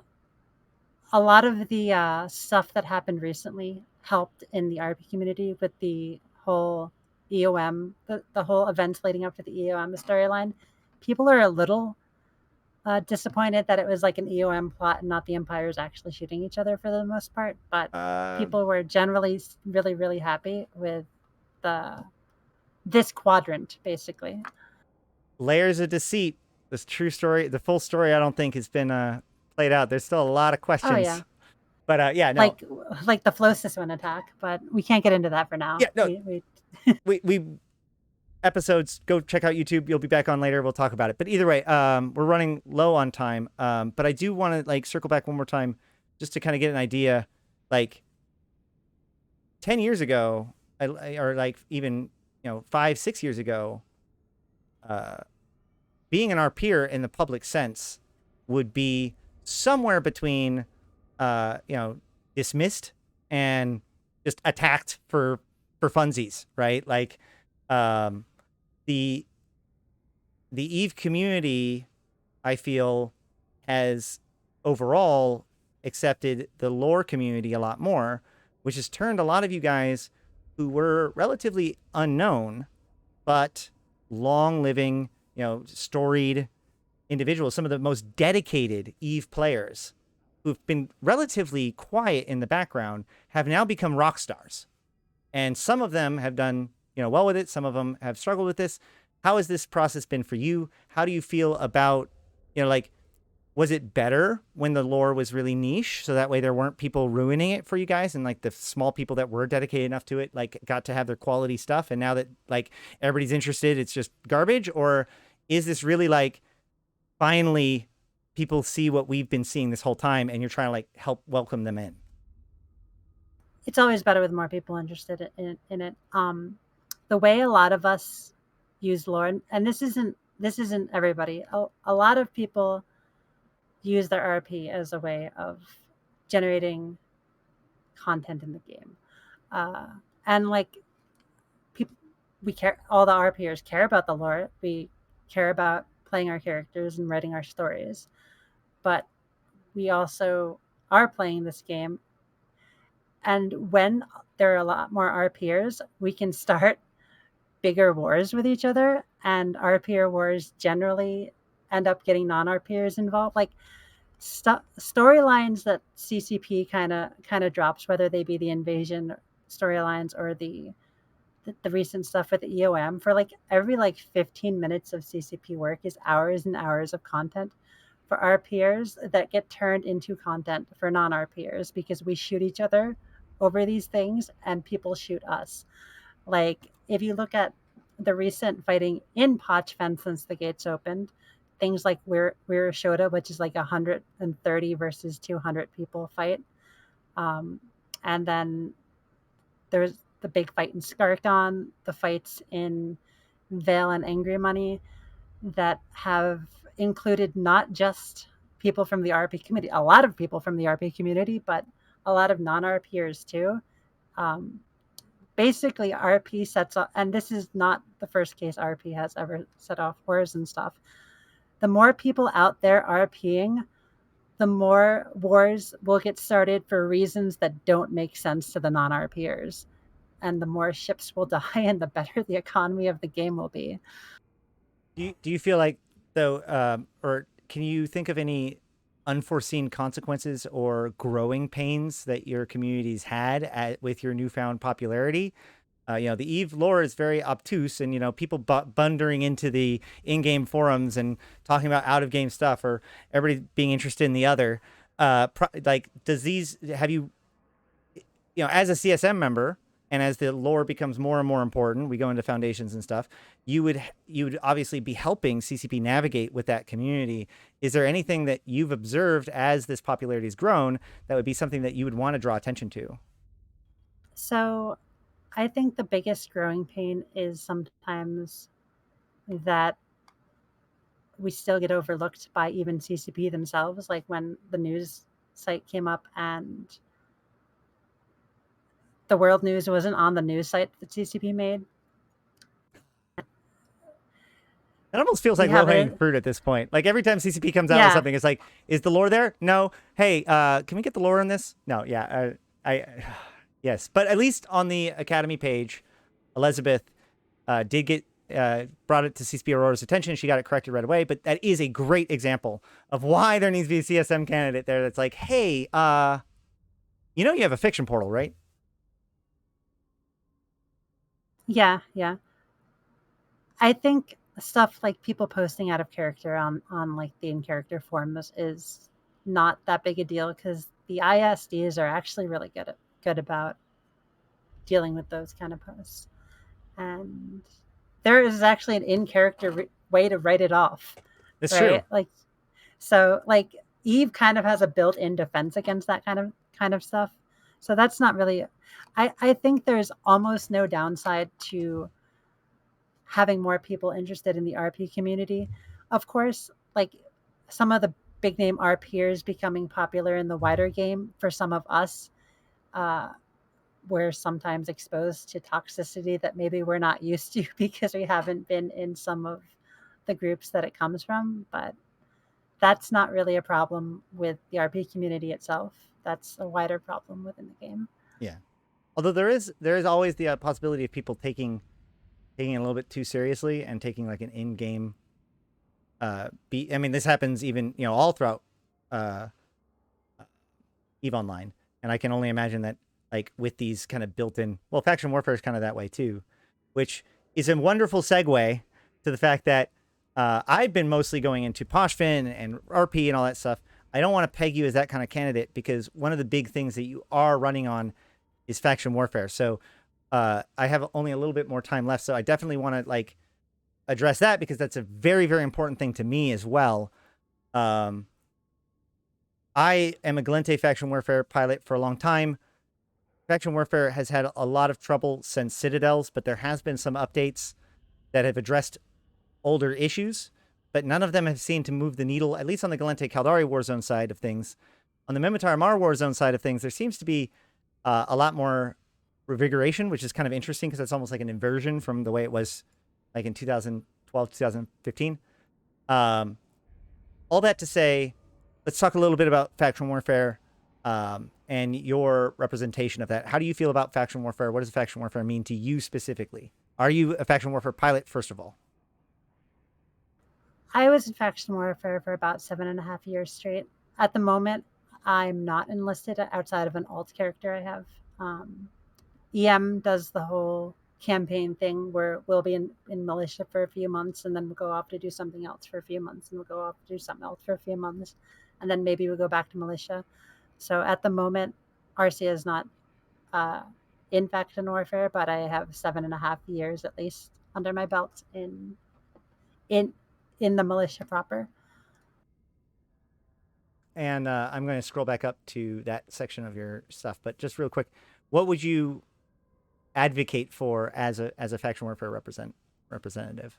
lot of the stuff that happened recently helped in the RP community with the whole EOM, the whole events leading up to the EOM storyline. People are a little disappointed that it was like an EOM plot and not the Empires actually shooting each other for the most part. But Uh, people were generally really, really happy with the this quadrant, basically. Layers of deceit. This true story, the full story, I don't think has been played out. There's still a lot of Oh yeah, questions, but yeah, no, like like the flow system attack, but we can't get into that for now. yeah, no, we episodes. Go check out YouTube. You'll be back on later. We'll talk about it. But either way, we're running low on time. But I do want to like circle back one more time, just to kind of get an idea, like 10 years ago, or like even 5-6 years ago, uh, being an RPer in the public sense would be somewhere between, dismissed and just attacked for funsies, right? Like, um, the Eve community, I feel, has overall accepted the lore community a lot more, which has turned a lot of you guys who were relatively unknown, but long living, storied individuals, some of the most dedicated Eve players who've been relatively quiet in the background, have now become rock stars. And some of them have done, well with it. Some of them have struggled with this. How has this process been for you? How do you feel about, like, was it better when the lore was really niche, so that way there weren't people ruining it for you guys, and like the small people that were dedicated enough to it like got to have their quality stuff, and now that like everybody's interested, it's just garbage? Or is this really like finally people see what we've been seeing this whole time and you're trying to like help welcome them in? It's always better with more people interested in it. The way a lot of us use lore, and this isn't everybody. A lot of people use their RP as a way of generating content in the game, uh, and like people, we care. All the RPers care about the lore. We care about playing our characters and writing our stories, but we also are playing this game. And when there are a lot more RPers, we can start bigger wars with each other, and RPer wars generally end up getting non-RPers involved. Like storylines that CCP kind of drops, whether they be the invasion storylines or the recent stuff with the EOM, for like every like 15 minutes of CCP work is hours and hours of content for RPers that get turned into content for non-RPers because we shoot each other over these things and people shoot us. Like if you look at the recent fighting in Pochfen since the gates opened, things like Weir Shota, which is like 130 versus 200 people fight. Um, and then there's the big fight in Skarkon, the fights in Vale and Angry Money that have included not just people from the RP community, a lot of people from the RP community, but a lot of non-RPers too. Um, Basically, RP sets up, and this is not the first case RP has ever set off wars and stuff. The more people out there RPing, the more wars will get started for reasons that don't make sense to the non-RPers. And the more ships will die, and the better the economy of the game will be. Do you feel like, though, or can you think of any unforeseen consequences or growing pains that your communities had with your newfound popularity? The Eve lore is very obtuse, and people bundering into the in-game forums and talking about out-of-game stuff, or everybody being interested in the other. Like, does these have you, as a CSM member, and as the lore becomes more and more important, we go into foundations and stuff. You would obviously be helping CCP navigate with that community. Is there anything that you've observed as this popularity has grown that would be something that you would want to draw attention to? So I think the biggest growing pain is sometimes that we still get overlooked by even CCP themselves. Like when the news site came up and the world news wasn't on the news site that CCP made. It almost feels We like have low-hanging it. fruit at this point. Like every time CCP comes out with Yeah, something, it's like, is the lore there? No. Hey, can we get the lore in this? No. Yeah. I yes, but at least on the Academy page, Elizabeth did get brought it to CCP Aurora's attention. She got it corrected right away. But that is a great example of why there needs to be a CSM candidate there. That's like, hey, you have a fiction portal, right? yeah, yeah. I think stuff like people posting out of character on like the in character forums is not that big a deal because the ISDs are actually really good about dealing with those kind of posts. And there is actually an in character way to write it off, That's true. right? Like so like Eve kind of has a built-in defense against that kind of stuff. So that's not really I think there's almost no downside to having more people interested in the RP community. Of course, like some of the big name RPers becoming popular in the wider game for some of us, uh, we're sometimes exposed to toxicity that maybe we're not used to because we haven't been in some of the groups that it comes from. But that's not really a problem with the RP community itself. That's a wider problem within the game. Yeah. Although there is always the possibility of people taking it a little bit too seriously and taking like an in-game beat. I mean, this happens even all throughout uh, Eve Online, and I can only imagine that like with these kind of built-in. Well, faction warfare is kind of that way too, which is a wonderful segue to the fact that I've been mostly going into Poshfin and RP and all that stuff. I don't want to peg you as that kind of candidate because one of the big things that you are running on is faction warfare. So I have only a little bit more time left, so I definitely want to like address that because that's a very, very important thing to me as well. Um, I am a Galente faction warfare pilot for a long time. Faction warfare has had a lot of trouble since Citadels, but there has been some updates that have addressed older issues, but none of them have seemed to move the needle, at least on the Galente Caldari Warzone side of things. On the Mimitar Mar Warzone side of things, there seems to be a lot more revigoration, which is kind of interesting because it's almost like an inversion from the way it was like in 2012, 2015. Um, all that to say, let's talk a little bit about faction warfare and your representation of that. How do you feel about faction warfare? What does faction warfare mean to you specifically? Are you a faction warfare pilot, first of all? I was in faction warfare for about 7.5 years straight. At the moment, I'm not enlisted outside of an alt character I have. Um, EM does the whole campaign thing where we'll be in militia for a few months and then we'll go off to do something else for a few months and we'll go off to do something else for a few months and then maybe we'll go back to militia. So at the moment, Arsia is not uh, in faction warfare, but I have 7.5 years at least under my belt in in the militia proper. And I'm going to scroll back up to that section of your stuff, but just real quick, what would you advocate for as a faction warfare representative?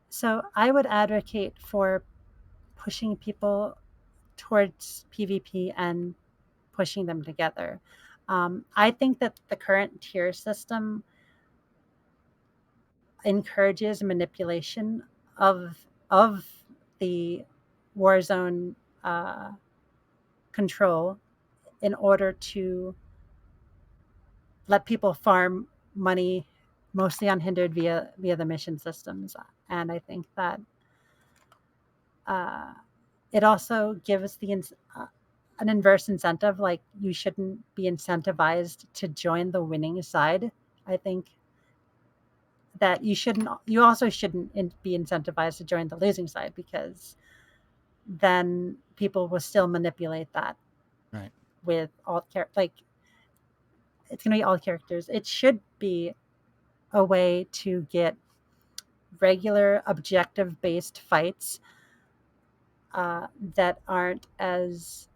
So I would advocate for pushing people towards PvP and pushing them together. I think that the current tier system encourages manipulation of the Warzone uh, control in order to let people farm money mostly unhindered via the mission systems. And I think that uh, it also gives an inverse incentive. Like you shouldn't be incentivized to join the winning side. I think that you also shouldn't be incentivized to join the losing side because then people will still manipulate that Right. with like it's going to be all characters. It should be a way to get regular objective based fights that aren't as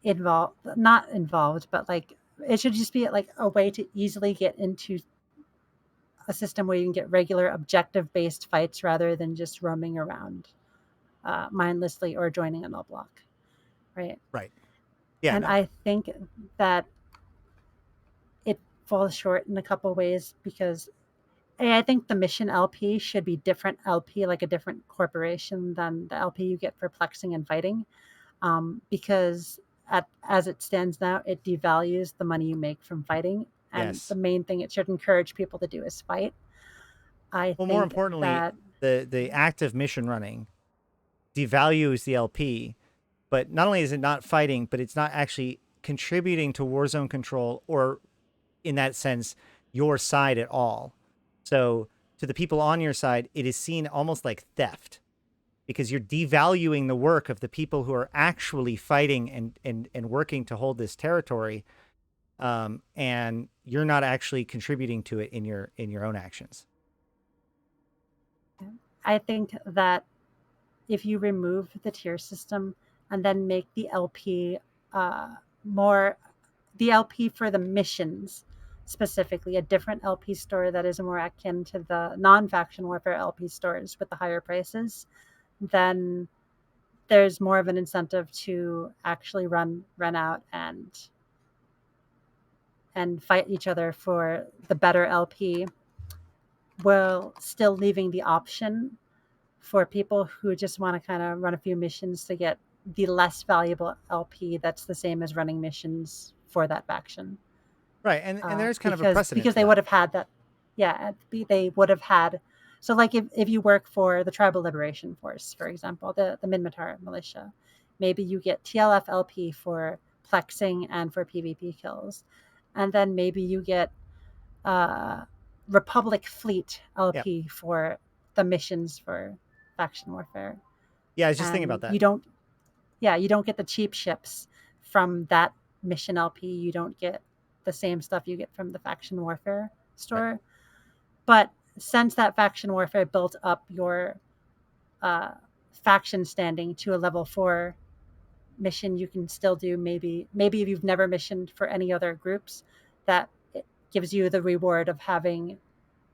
involved, not involved, but like it should just be like a way to easily get into a system where you can get regular objective based fights rather than just roaming around mindlessly or joining a null block, right? Right. Yeah. And No. I think that it falls short in a couple ways because I think the mission LP should be different LP, like a different corporation than the LP you get for plexing and fighting, because as it stands now, it devalues the money you make from fighting. And the Yes. main thing it should encourage people to do is fight. I Well, more think importantly, that the act of mission running devalues the LP, but not only is it not fighting, but it's not actually contributing to war zone control or, in that sense, your side at all. So to the people on your side, it is seen almost like theft because you're devaluing the work of the people who are actually fighting and working to hold this territory, and you're not actually contributing to it in your own actions. I think that if you remove the tier system and then make the LP more the LP for the missions specifically, a different LP store that is more akin to the non-faction warfare LP stores with the higher prices, then there's more of an incentive to actually run out and fight each other for the better LP, while still leaving the option for people who just want to kind of run a few missions to get the less valuable LP that's the same as running missions for that faction. Right, and there's kind of a because precedent for they that. would have had that. Yeah, they would have had. So, like, if you work for the Tribal Liberation Force, for example, the Minmatar militia, maybe you get TLF LP for plexing and for PvP kills, and then maybe you get uh, Republic Fleet Yeah, LP for the missions for faction warfare, yeah. I was just thinking about and that. you don't get the cheap ships from that mission LP. You don't get the same stuff you get from the faction warfare Right. store. But since that faction warfare built up your uh, faction standing to a level 4 mission, you can still do maybe if you've never missioned for any other groups, that it gives you the reward of having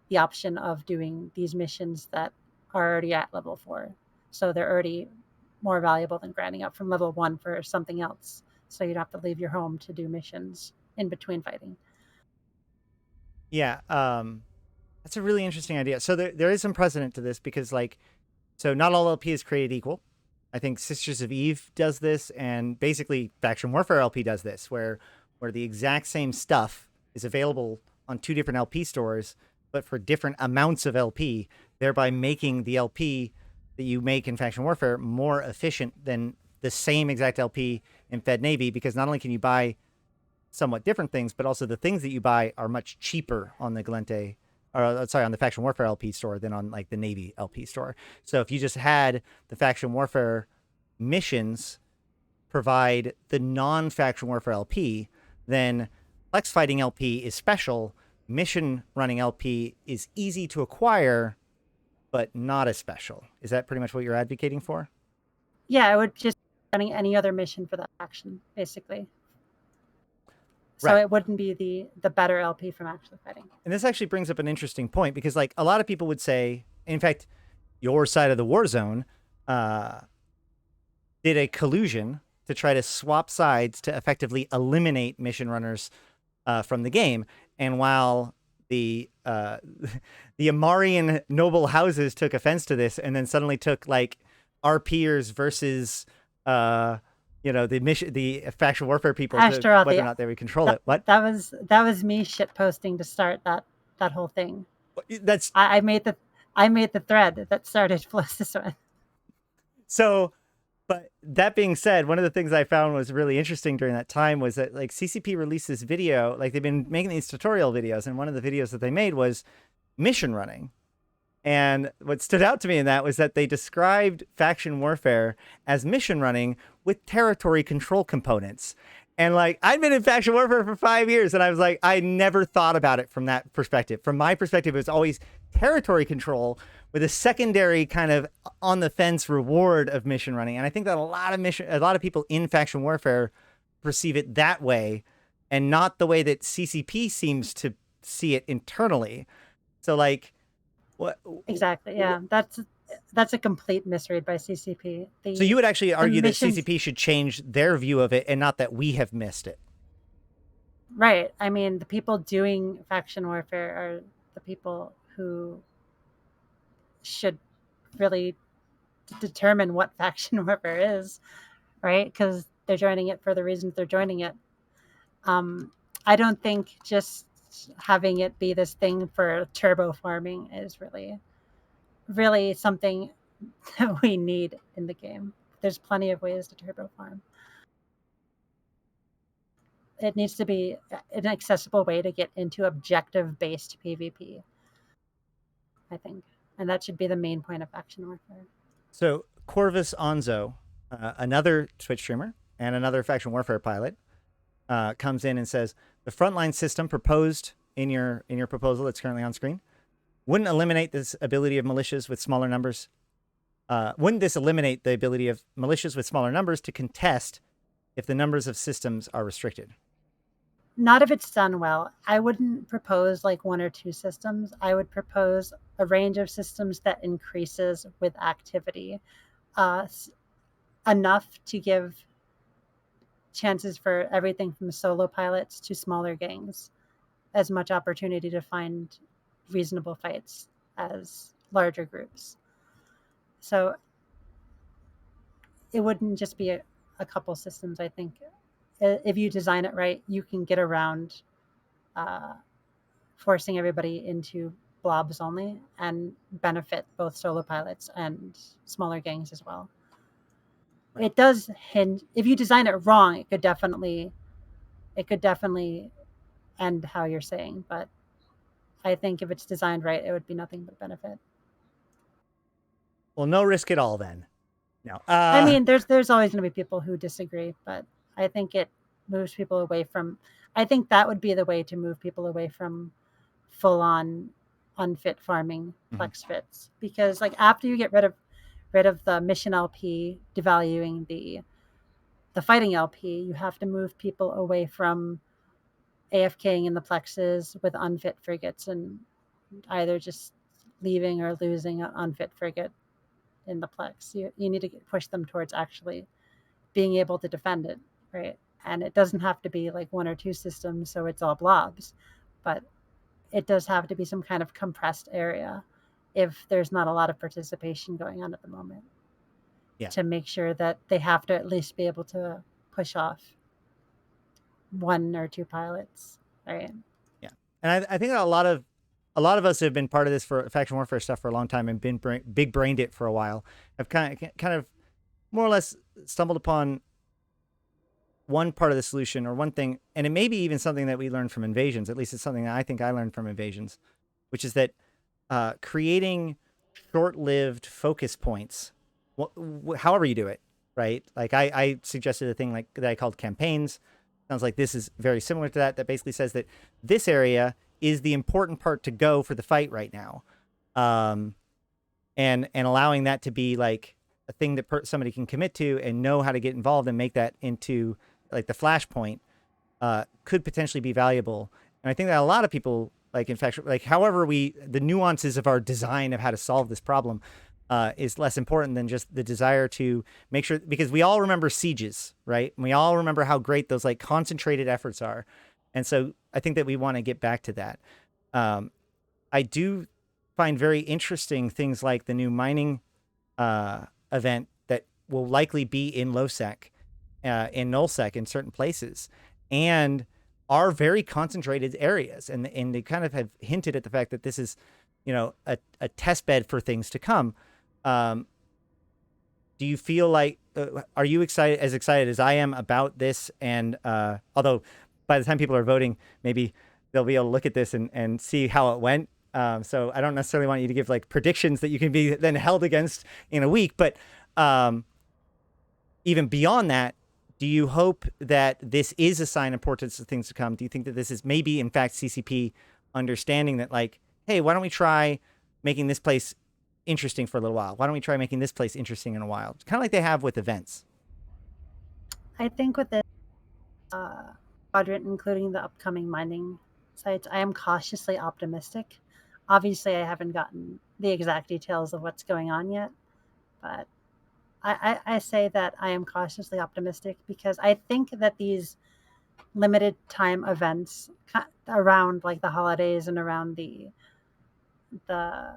the option of doing these missions that are already at level 4. So they're already more valuable than grinding up from level 1 for something else. So you don't have to leave your home to do missions in between fighting. Yeah, that's a really interesting idea. So there is some precedent to this because, like, so not all LP is created equal. I think Sisters of Eve does this, and basically Faction Warfare LP does this, where the exact same stuff is available on two different LP stores, but for different amounts of LP, thereby making the LP that you make in Faction Warfare more efficient than the same exact LP in Fed Navy, because not only can you buy somewhat different things, but also the things that you buy are much cheaper on the Galente, or sorry, on the Faction Warfare LP store than on like the Navy LP store. So if you just had the Faction Warfare missions provide the non-Faction Warfare LP, then Flex Fighting LP is special. Mission running LP is easy to acquire, but not as special. Is that pretty much what you're advocating for? Yeah, I would just running any other mission for that faction, basically. So Right. it wouldn't be the better LP from actually fighting. And this actually brings up an interesting point because, like, a lot of people would say, in fact, your side of the war zone uh, did a collusion to try to swap sides to effectively eliminate mission runners from the game. And while the the Amarian noble houses took offense to this, and then suddenly took like RPers versus the faction warfare people to Ashtaroth, whether or not they would control that, it. What? that was me shit posting to start that whole thing. That's I made the thread that started this one. so. But that being said, one of the things I found was really interesting during that time was that like CCP released this video, like they've been making these tutorial videos, and one of the videos that they made was mission running. And what stood out to me in that was that they described faction warfare as mission running with territory control components. And like, I'd been in faction warfare for 5 years, and I was like, I never thought about it from that perspective. From my perspective, it was always territory control with a secondary kind of on the fence reward of mission running. And I think that a lot of people in faction warfare perceive it that way, and not the way that CCP seems to see it internally. So like, what? Exactly. Yeah, that's a complete misread by CCP. So you would actually The argue that missions, CCP should change their view of it, and not that we have missed it. right? I mean, the people doing faction warfare are the people who should really determine what faction warfare is, right? Because they're joining it for the reasons they're joining it. I don't think just having it be this thing for turbo farming is really something that we need in the game. There's plenty of ways to turbo farm. It needs to be an accessible way to get into objective based PvP, I think. And that should be the main point of faction warfare. So Corvus Onzo, another Twitch streamer and another faction warfare pilot, comes in and says the frontline system proposed in your proposal that's currently on screen wouldn't eliminate this ability of militias with smaller numbers. Wouldn't this eliminate the ability of militias with smaller numbers to contest if the numbers of systems are restricted? Not if it's done well. I wouldn't propose like one or two systems. I would propose a range of systems that increases with activity, enough to give chances for everything from solo pilots to smaller gangs as much opportunity to find reasonable fights as larger groups. So it wouldn't just be a couple systems. I think if you design it right, you can get around forcing everybody into blobs only and benefit both solo pilots and smaller gangs as well. Right. It does hinge. If you design it wrong, it could definitely end how you're saying. But I think if it's designed right, it would be nothing but benefit. Well, no risk at all then. No. I mean, there's always going to be people who disagree, but I think it moves people away from. I think that would be the way to move people away from full-on unfit farming flex fits, because like after you get rid of the mission LP, devaluing the fighting LP, you have to move people away from AFKing in the plexes with unfit frigates and either just leaving or losing an unfit frigate in the plex. You need to push them towards actually being able to defend it, right? And it doesn't have to be like one or two systems, so it's all blobs, but it does have to be some kind of compressed area if there's not a lot of participation going on at the moment. Yeah. To make sure that they have to at least be able to push off one or two pilots, right? Yeah, and I think that a lot of us who have been part of this for faction warfare stuff for a long time and been big brained it for a while have kind of more or less stumbled upon one part of the solution or one thing, and it may be even something that we learned from Invasions. At least it's something that I think I learned from Invasions, which is that creating short-lived focus points, however you do it, right? Like I suggested a thing like that I called campaigns. Sounds like this is very similar to that. That basically says that this area is the important part to go for the fight right now, and allowing that to be like a thing that somebody can commit to and know how to get involved and make that into like the flashpoint could potentially be valuable. And I think that a lot of people, like in fact, like however the nuances of our design of how to solve this problem is less important than just the desire to make sure, because we all remember sieges, right? And we all remember how great those like concentrated efforts are. And so I think that we want to get back to that. I do find very interesting things like the new mining event that will likely be in LowSec, in nullsec in certain places, and are very concentrated areas. And they kind of have hinted at the fact that this is, you know, a test bed for things to come. Do you feel like, are you excited as I am about this? And although by the time people are voting, maybe they'll be able to look at this and see how it went. So I don't necessarily want you to give like predictions that you can be then held against in a week. But even beyond that, do you hope that this is a sign of importance of things to come? Do you think that this is maybe, in fact, CCP understanding that, like, hey, why don't we try making this place interesting for a little while? Why don't we try making this place interesting in a while? Kind of like they have with events. I think with this quadrant, including the upcoming mining sites, I am cautiously optimistic. Obviously, I haven't gotten the exact details of what's going on yet, but I say that I am cautiously optimistic because I think that these limited time events around like the holidays and around the the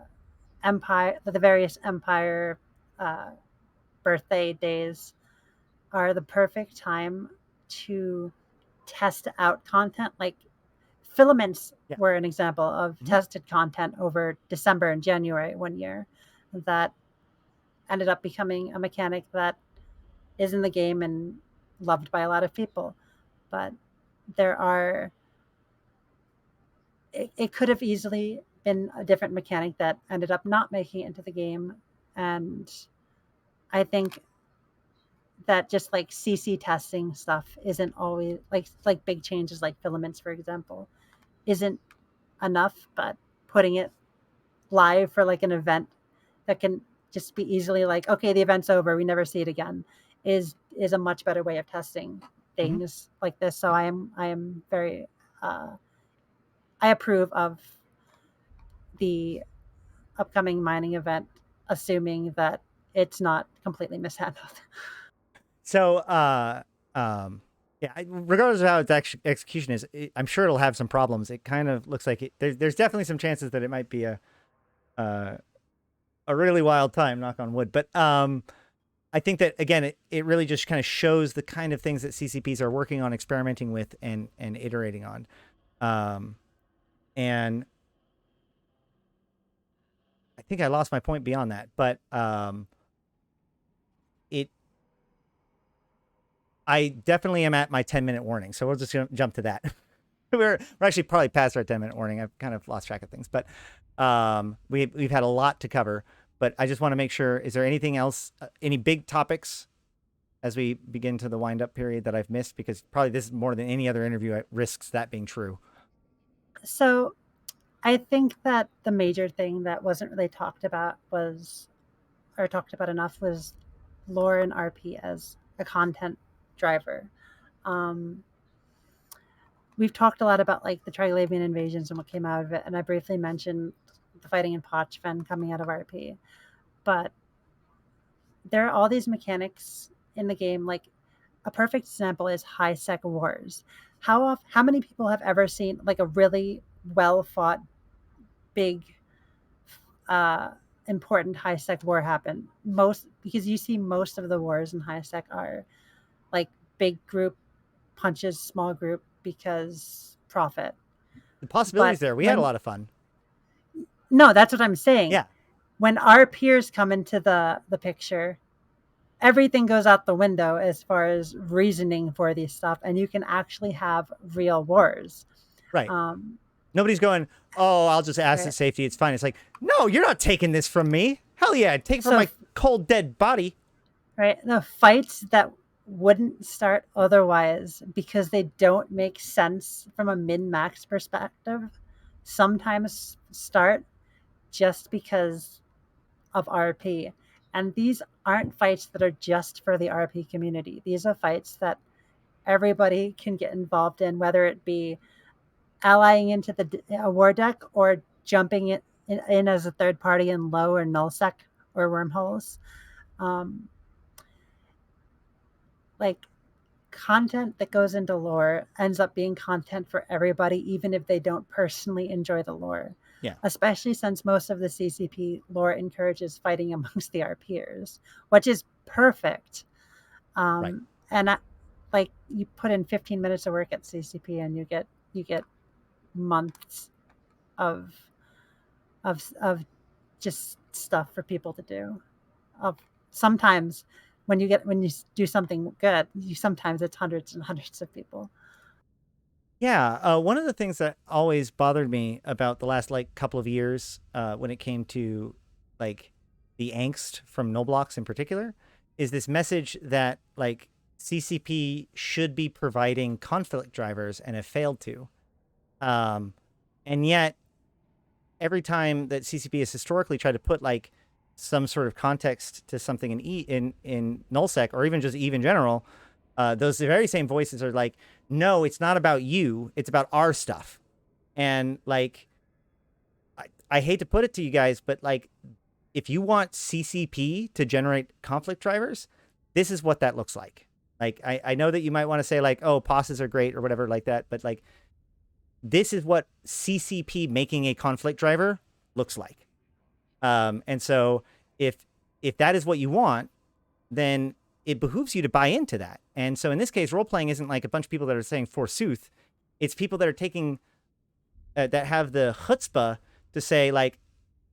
the various Empire uh, birthday days are the perfect time to test out content. Like filaments Yeah. were an example of Mhm. tested content over December and January one year that ended up becoming a mechanic that is in the game and loved by a lot of people. But there are, it could have easily been a different mechanic that ended up not making it into the game. And I think that just like CC testing stuff isn't always like big changes like filaments, for example, isn't enough, but putting it live for like an event that can just be easily like, okay, the event's over, we never see it again, is a much better way of testing Mhm. things like this. So I am very uh, I approve of the upcoming mining event, assuming that it's not completely mishandled. So, yeah, regardless of how its execution is, I'm sure it'll have some problems. It kind of looks like there's definitely some chances that it might be uh, a really wild time. Knock on wood. But I think that again, it really just kind of shows the kind of things that CCPs are working on, experimenting with, and iterating on. Um, and I think I lost my point beyond that, but it I definitely am at my 10-minute warning, so we'll just jump to that. We're actually probably past our 10-minute warning. I've kind of lost track of things, but we've had a lot to cover. But I just want to make sure: is there anything else, any big topics as we begin to the wind up period that I've missed? Because probably this is more than any other interview risks that being true. So I think that the major thing that wasn't really talked about was, or talked about enough, was lore and RP as a content driver. Um, we've talked a lot about like the Triglavian invasions and what came out of it, and I briefly mentioned the fighting in Pochven coming out of RP. But there are all these mechanics in the game. Like a perfect example is high sec wars. How many people have ever seen like a really well fought big uh, important high sec war happen? Most, because you see most of the wars in high sec are like big group punches small group because profit. The possibilities But there. We had a when, lot of fun. no, that's what I'm saying. Yeah, When our peers come into the picture, everything goes out the window as far as reasoning for these stuff, and you can actually have real wars. right. Um, Nobody's going, oh, I'll just asset right. safety. It's fine. It's like, no, you're not taking this from me. Hell yeah, take it from So, my cold dead body. right, the fights that wouldn't start otherwise because they don't make sense from a min max perspective sometimes start just because of RP. And these aren't fights that are just for the RP community. These are fights that everybody can get involved in, whether it be allying into the war deck or jumping in as a third party in low or null sec or wormholes. Um, like content that goes into lore ends up being content for everybody, even if they don't personally enjoy the lore. Yeah, Especially since most of the CCP lore encourages fighting amongst the RPers, which is perfect. right. And like you put in 15 minutes of work at CCP and you get months of of just stuff for people to do. Of sometimes when you do something good, you sometimes it's hundreds and hundreds of people. Yeah, one of the things that always bothered me about the last like couple of years, when it came to like the angst from Noblox in particular, is this message that like CCP should be providing conflict drivers and have failed to. Um, and yet, every time that CCP has historically tried to put like some sort of context to something in nullsec or even just Eve in general, those very same voices are like, no, it's not about you, it's about our stuff. And like, I hate to put it to you guys, but like, if you want CCP to generate conflict drivers, this is what that looks like. Like, I know that you might want to say like, oh, posses are great or whatever like that, but like, this is what CCP making a conflict driver looks like. And so if that is what you want, then it behooves you to buy into that. And so in this case, role playing isn't like a bunch of people that are saying forsooth. It's people that are taking that have the chutzpah to say like,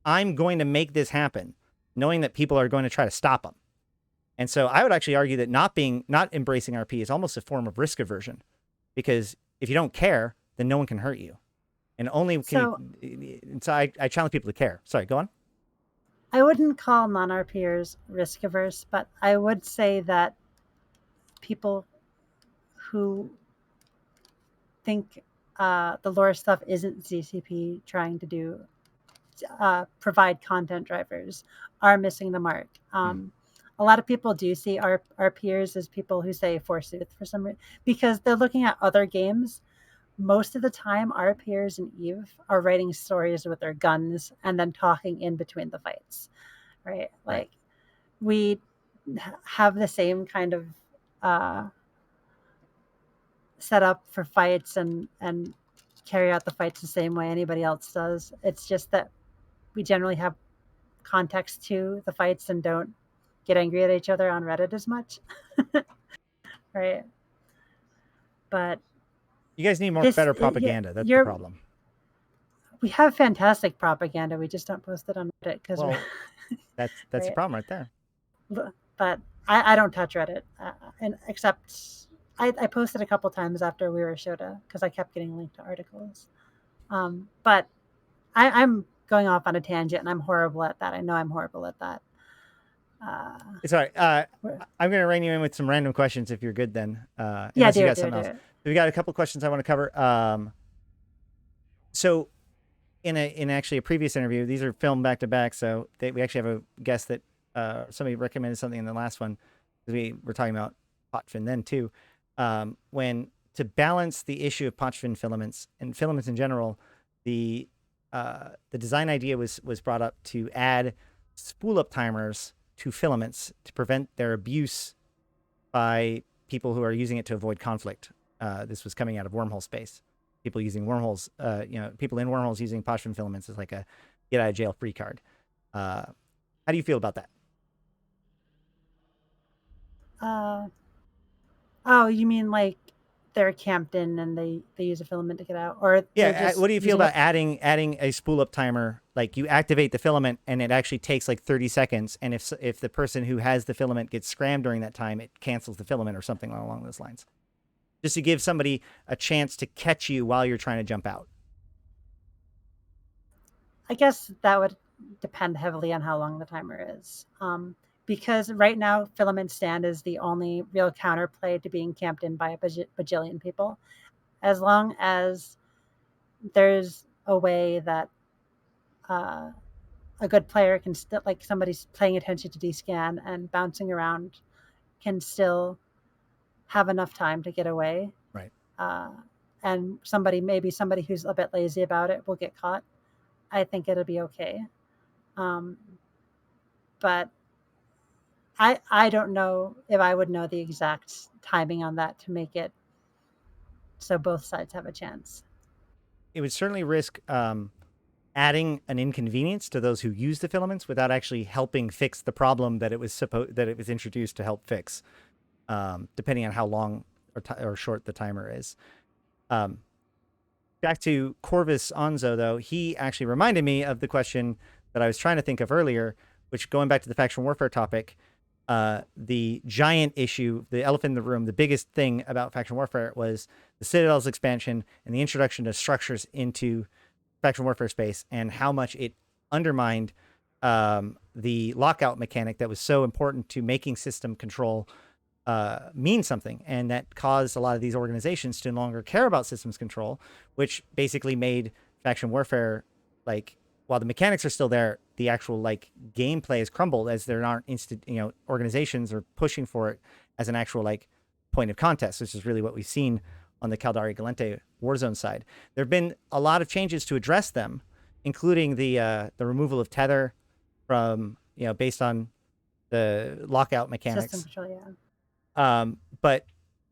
I'm going to make this happen, knowing that people are going to try to stop them. And so I would actually argue that not embracing RP is almost a form of risk aversion, because if you don't care, then no one can hurt you. And only can so I challenge people to care. Sorry, go on. I wouldn't call non-RPers risk averse, but I would say that people who think the lore stuff isn't ZCP trying to do provide content drivers are missing the mark. A lot of people do see our peers as people who say forsooth for some reason, because they're looking at other games. Most of the time, our peers in EVE are writing stories with their guns and then talking in between the fights, right? Like, we have the same kind of setup for fights and carry out the fights the same way anybody else does. It's just that we generally have context to the fights and don't get angry at each other on Reddit as much. Right. But you guys need better propaganda. That's the problem. We have fantastic propaganda. We just don't post it on Reddit because that's right? The problem right there. But I don't touch Reddit, and except I posted a couple times after we were Shota because I kept getting linked to articles. But I'm going off on a tangent, and I'm horrible at that. I know I'm horrible at that. It's all right. I'm going to rein you in with some random questions if you're good then. Yeah, unless you got something else. We got a couple questions I want to cover. So in actually a previous interview, these are filmed back to back. So we actually have a guest that somebody recommended something in the last one, because we were talking about Pochfin then too. When to balance the issue of Pochfin filaments and filaments in general, the design idea was brought up to add spool up timers to filaments to prevent their abuse by people who are using it to avoid conflict. This was coming out of wormhole space. People using wormholes, people in wormholes using Pochfin filaments is like a get out of jail free card. How do you feel about that? Oh, you mean like they're camped in and they use a filament to get out? Or yeah, what do you feel about adding a spool up timer? Like, you activate the filament and it actually takes like 30 seconds, and if the person who has the filament gets scrammed during that time, it cancels the filament or something along those lines, just to give somebody a chance to catch you while you're trying to jump out. I guess that would depend heavily on how long the timer is. Because right now, filament stand is the only real counterplay to being camped in by a bajillion people. As long as there's a way that a good player can still, like somebody's paying attention to D-scan and bouncing around, can still have enough time to get away. Right. And maybe somebody who's a bit lazy about it will get caught. I think it'll be okay. But I don't know if I would know the exact timing on that to make it so both sides have a chance. It would certainly risk adding an inconvenience to those who use the filaments without actually helping fix the problem that it was introduced to help fix, depending on how long or short the timer is. Back to Corvus Onzo, though, he actually reminded me of the question that I was trying to think of earlier, which, going back to the faction warfare topic, the giant issue, the elephant in the room, the biggest thing about faction warfare was the Citadel's expansion and the introduction of structures into faction warfare space, and how much it undermined the lockout mechanic that was so important to making system control mean something, and that caused a lot of these organizations to no longer care about systems control, which basically made faction warfare, like, while the mechanics are still there, the actual like gameplay has crumbled, as there aren't organizations are pushing for it as an actual like point of contest, which is really what we've seen on the Caldari Galente Warzone side. There have been a lot of changes to address them, including the removal of tether from, based on the lockout mechanics. System control, yeah. But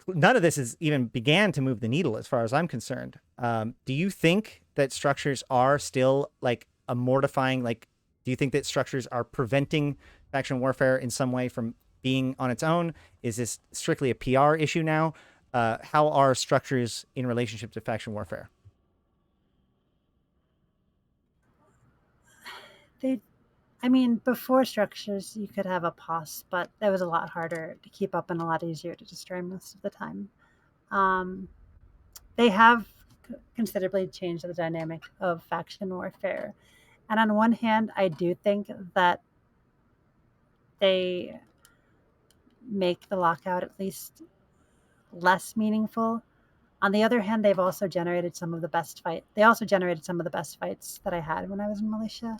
none of this has even began to move the needle as far as I'm concerned. Do you think that structures are still like a mortifying, like, do you think that structures are preventing faction warfare in some way from being on its own? Is this strictly a PR issue now? How are structures in relationship to faction warfare? They, I mean, before structures, you could have a pos, but that was a lot harder to keep up and a lot easier to destroy most of the time. Um, they have considerably changed the dynamic of faction warfare. And on one hand, I do think that they make the lockout at least less meaningful. On the other hand, they've also generated some of the best fight. They also generated some of the best fights that I had when I was in militia.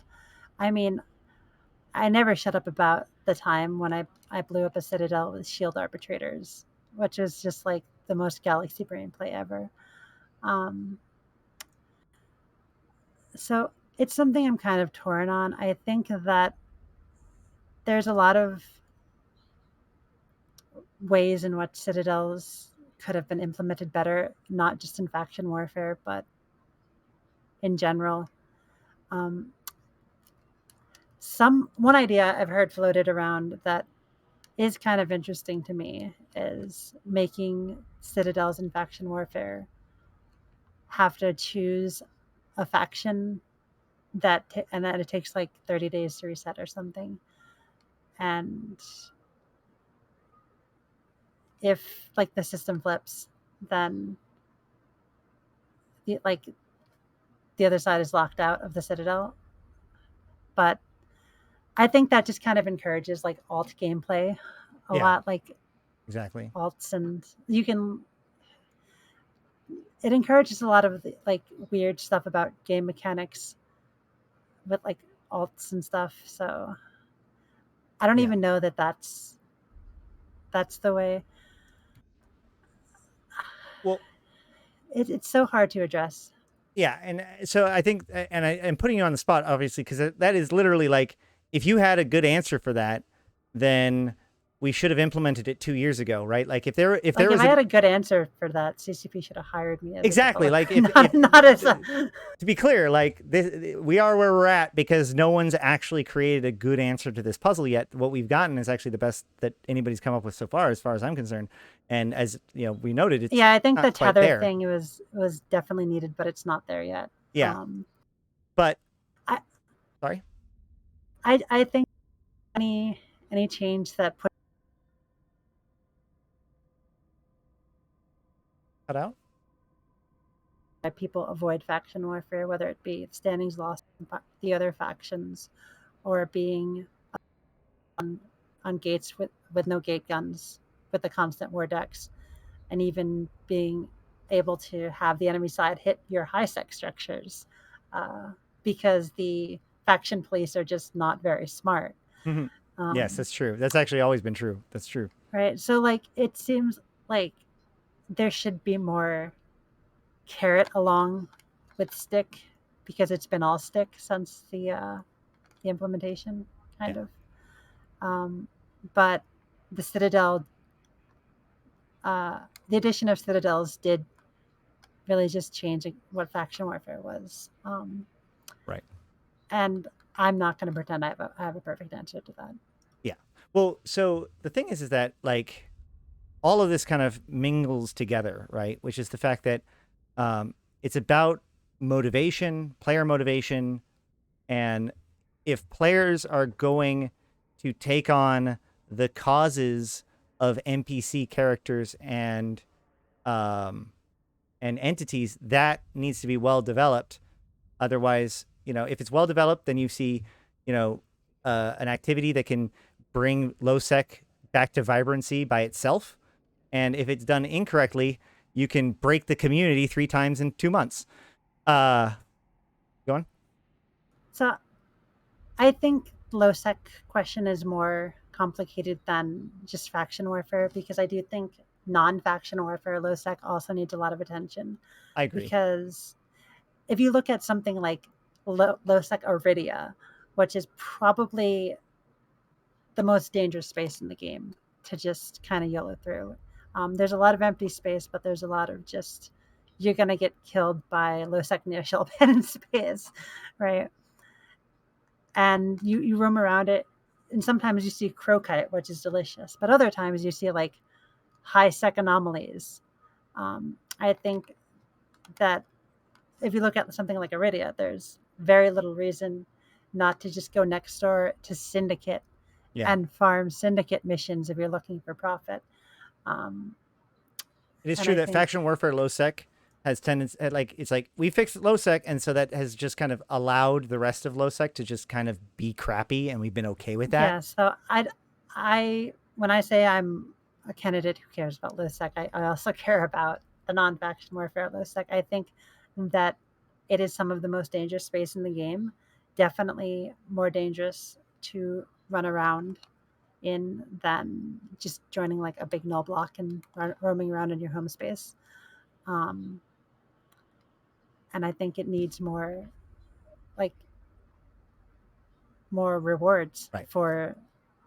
I mean, I never shut up about the time when I blew up a citadel with shield arbitrators, which was just like the most galaxy brain play ever. Um, so it's something I'm kind of torn on. I think that there's a lot of ways in which citadels could have been implemented better, not just in faction warfare, but in general. Um, one idea I've heard floated around that is kind of interesting to me is making citadels in faction warfare have to choose a faction and that it takes like 30 days to reset or something. And if like the system flips, then like the other side is locked out of the citadel. But I think that just kind of encourages like alt gameplay a lot, like exactly alts, and it encourages a lot of like weird stuff about game mechanics with like alts and stuff. So I don't even know that that's the way. Well, it's so hard to address. Yeah, and so I think, and I'm putting you on the spot, obviously, because that is literally like, if you had a good answer for that, then we should have implemented it 2 years ago, right? Like if there If was I had a good answer for that, CCP should have hired me as exactly a like not as to be clear, like we are where we're at because no one's actually created a good answer to this puzzle yet. What we've gotten is actually the best that anybody's come up with so far as I'm concerned. And as you know, we noted, it's I think the quite tether there. thing was definitely needed, but it's not there yet. Yeah, but sorry. I think any change that put Cut out. people avoid faction warfare, whether it be standings lost the other factions or being on gates with no gate guns with the constant war decks, and even being able to have the enemy side hit your high sec structures because the faction police are just not very smart. Yes, that's true. That's actually always been true. That's true. Right. So like it seems like there should be more carrot along with stick because it's been all stick since the implementation kind of. But the Citadel, the addition of Citadels did really just change what faction warfare was. Right. And I'm not going to pretend I have a perfect answer to that. Yeah. Well, so the thing is that like all of this kind of mingles together, right? Which is the fact that it's about motivation, player motivation, and if players are going to take on the causes of NPC characters and entities, that needs to be well developed. Otherwise, you know, if it's well developed, then you see, you know, an activity that can bring low sec back to vibrancy by itself. And if it's done incorrectly, you can break the community 3 times in 2 months. Go on. So I think low sec question is more complicated than just faction warfare because I do think non-faction warfare low sec also needs a lot of attention. I agree. Because if you look at something like low sec Iridia, which is probably the most dangerous space in the game to just kind of YOLO through. There's a lot of empty space, but there's a lot of you're going to get killed by low sec neo shell pen in space, right? and you roam around it, and sometimes you see crowkite, which is delicious, but other times you see like high sec anomalies. I think that if you look at something like Iridia, there's very little reason not to just go next door to Syndicate Yeah. and farm Syndicate missions if you're looking for profit. Um, It is and true I that think, faction warfare low sec has tendency like it's like we fixed low sec, and so that has just kind of allowed the rest of low sec to just kind of be crappy, and we've been okay with that. yeah, so when I say I'm a candidate who cares about LoSec, I also care about the non-faction warfare LoSec. I think that it is some of the most dangerous space in the game. Definitely more dangerous to run around in than just joining like a big null block and roaming around in your home space. Um, and I think it needs like more rewards Right. for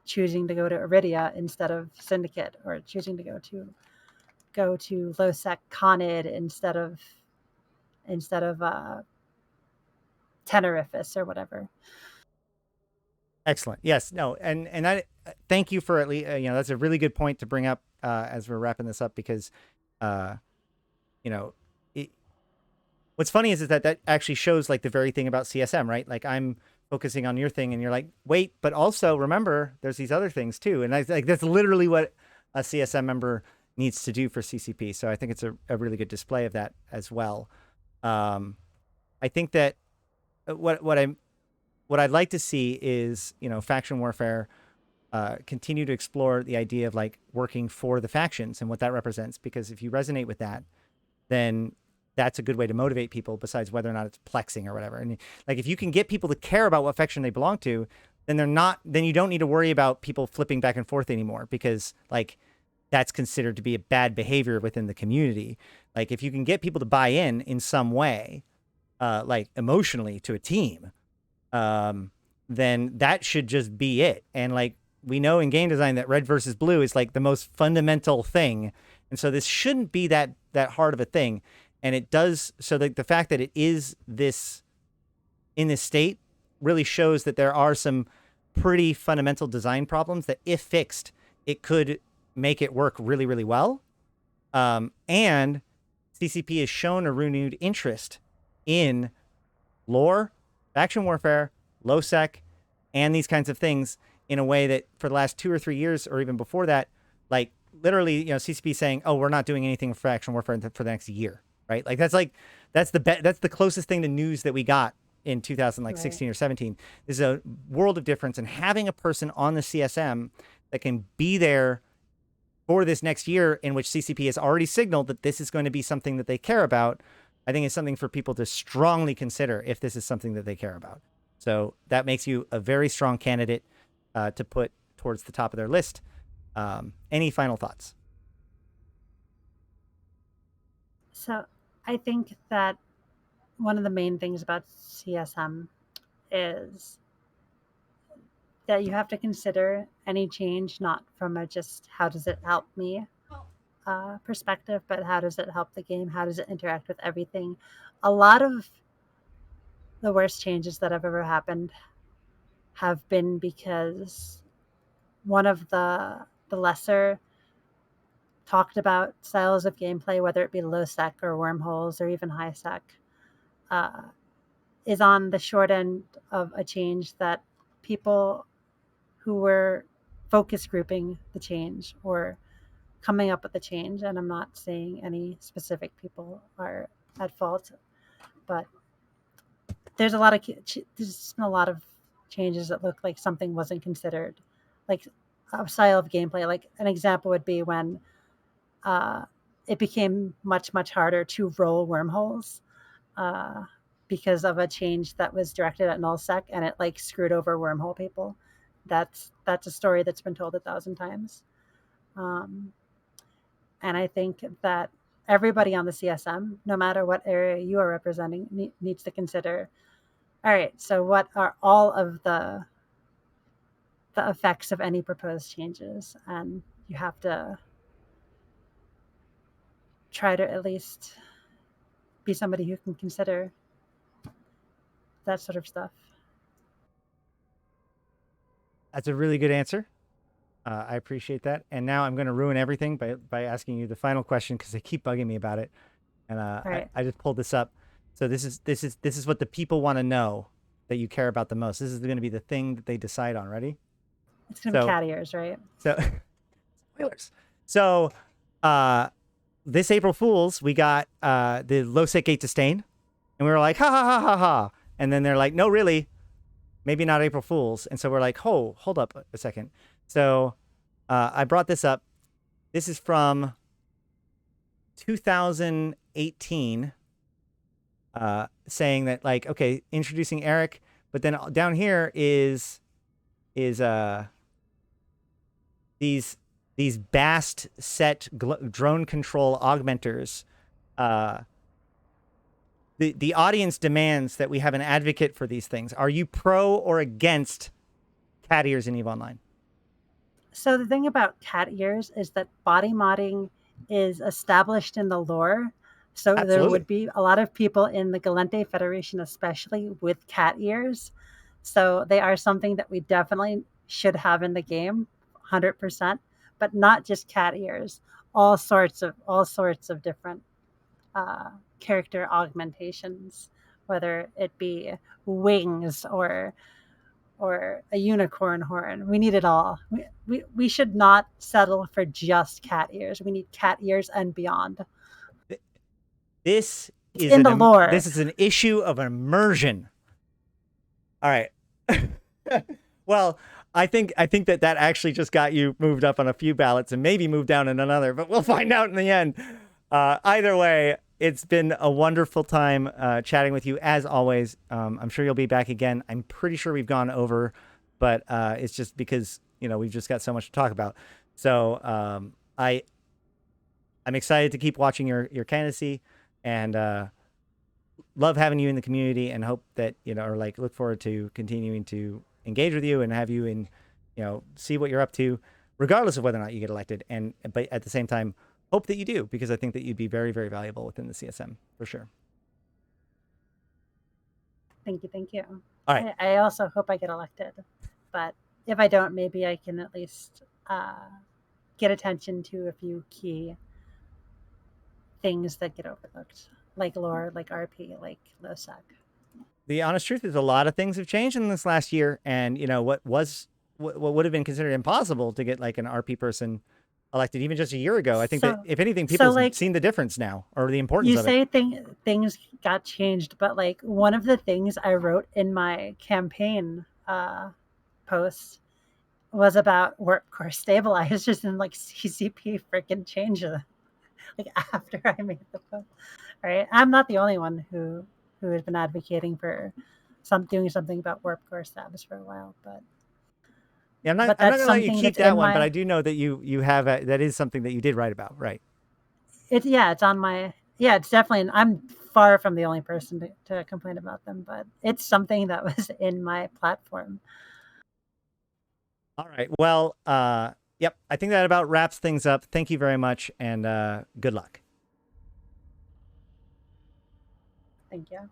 choosing to go to Iridia instead of Syndicate, or choosing to go to Losec Conid instead of Tenerifis or whatever. Excellent. Yes. No. And I thank you for at least that's a really good point to bring up as we're wrapping this up because uh, you know it, what's funny is that that actually shows like the very thing about CSM, right? Like I'm focusing on your thing, and you're like, wait, but also remember, there's these other things too, and I like that's literally what a CSM member needs to do for CCP. So I think it's a really good display of that as well. Um, I think that what I'd like to see is faction warfare continue to explore the idea of like working for the factions and what that represents. Because if you resonate with that, then that's a good way to motivate people besides whether or not it's plexing or whatever. And like, if you can get people to care about what faction they belong to, then you don't need to worry about people flipping back and forth anymore because like that's considered to be a bad behavior within the community. Like if you can get people to buy in some way, like emotionally to a team, um, then that should just be it. And like we know in game design that red versus blue is like the most fundamental thing, and so this shouldn't be that hard of a thing. And it does so that the fact that it is this in this state really shows that there are some pretty fundamental design problems that, if fixed, it could make it work really, really well. And CCP has shown a renewed interest in lore, faction warfare, low sec, and these kinds of things in a way that for the last 2 or 3 years, or even before that, like literally, CCP saying, "Oh, we're not doing anything for faction warfare for the next year," right? That's the closest thing to news that we got in 2016 Right. or 17. This is a world of difference, and having a person on the CSM that can be there for this next year, in which CCP has already signaled that this is going to be something that they care about, I think is something for people to strongly consider if this is something that they care about. So that makes you a very strong candidate to put towards the top of their list. Any final thoughts? So I think that one of the main things about CSM is that you have to consider any change not from a just how does it help me perspective, but how does it help the game? How does it interact with everything? A lot of the worst changes that have ever happened have been because one of the lesser talked about styles of gameplay, whether it be low sec or wormholes or even high sec, uh, is on the short end of a change that people who were focus grouping the change or coming up with the change, and I'm not saying any specific people are at fault, but there's been a lot of changes that look like something wasn't considered, like a style of gameplay. Like an example would be when uh, it became much harder to roll wormholes uh, because of a change that was directed at nullsec, and it like screwed over wormhole people. That's a story that's been told 1,000 times, um, and I think that everybody on the CSM, no matter what area you are representing, needs to consider. All right, so what are all of the effects of any proposed changes? And you have to try to at least be somebody who can consider that sort of stuff. That's a really good answer. I appreciate that. And now I'm going to ruin everything by asking you the final question because they keep bugging me about it. And All right. I just pulled this up. So this is what the people want to know that you care about the most. This is going to be the thing that they decide on. Ready? It's gonna be So cat ears, right? so spoilers. So this April Fools, we got the low set gate disdain, and we were like, ha ha ha ha ha. And then they're like, no, really, maybe not April Fools. And so we're like, oh, hold up a second. So I brought this up. This is from 2018, saying that like, okay, introducing Eric, but then down here is these Bast set drone control augmenters. The audience demands that we have an advocate for these things. Are you pro or against cat ears in EVE Online? So the thing about cat ears is that body modding is established in the lore. So there Absolutely. would be a lot of people in the Galente Federation, especially with cat ears. So they are something that we definitely should have in the game, 100%. But not just cat ears, all sorts of different character augmentations, whether it be wings or a unicorn horn. We need it all. We should not settle for just cat ears. We need cat ears and beyond. This It's is in the lore. this is an issue of immersion. All right. Well, I think that actually just got you moved up on a few ballots and maybe moved down in another, but we'll find out in the end. Either way, it's been a wonderful time chatting with you as always. I'm sure you'll be back again. I'm pretty sure we've gone over, but it's just because we've just got so much to talk about. So I'm excited to keep watching your candidacy, and love having you in the community, and hope that or like look forward to continuing to engage with you and have you in see what you're up to, regardless of whether or not you get elected. And but at the same time, hope that you do, because I think that you'd be very, very valuable within the CSM for sure. Thank you. All right. I also hope I get elected, but if I don't, maybe I can at least get attention to a few key things that get overlooked, like lore, like RP, like LoSec. The honest truth is a lot of things have changed in this last year, and what would have been considered impossible to get like an RP person elected even just a year ago. I think that if anything, people have seen the difference now, or the importance of it. You say things got changed, but like one of the things I wrote in my campaign post was about warp core stabilizers, and like CCP freaking changed them like after I made the post. Right, I'm not the only one who has been advocating for doing something about warp core stabs for a while, but yeah, I'm not gonna let you keep that one, but I do know that you have that is something that you did write about, right? It's on my it's definitely. I'm far from the only person to complain about them, but it's something that was in my platform. All right. Well, yep. I think that about wraps things up. Thank you very much, and good luck. Thank you.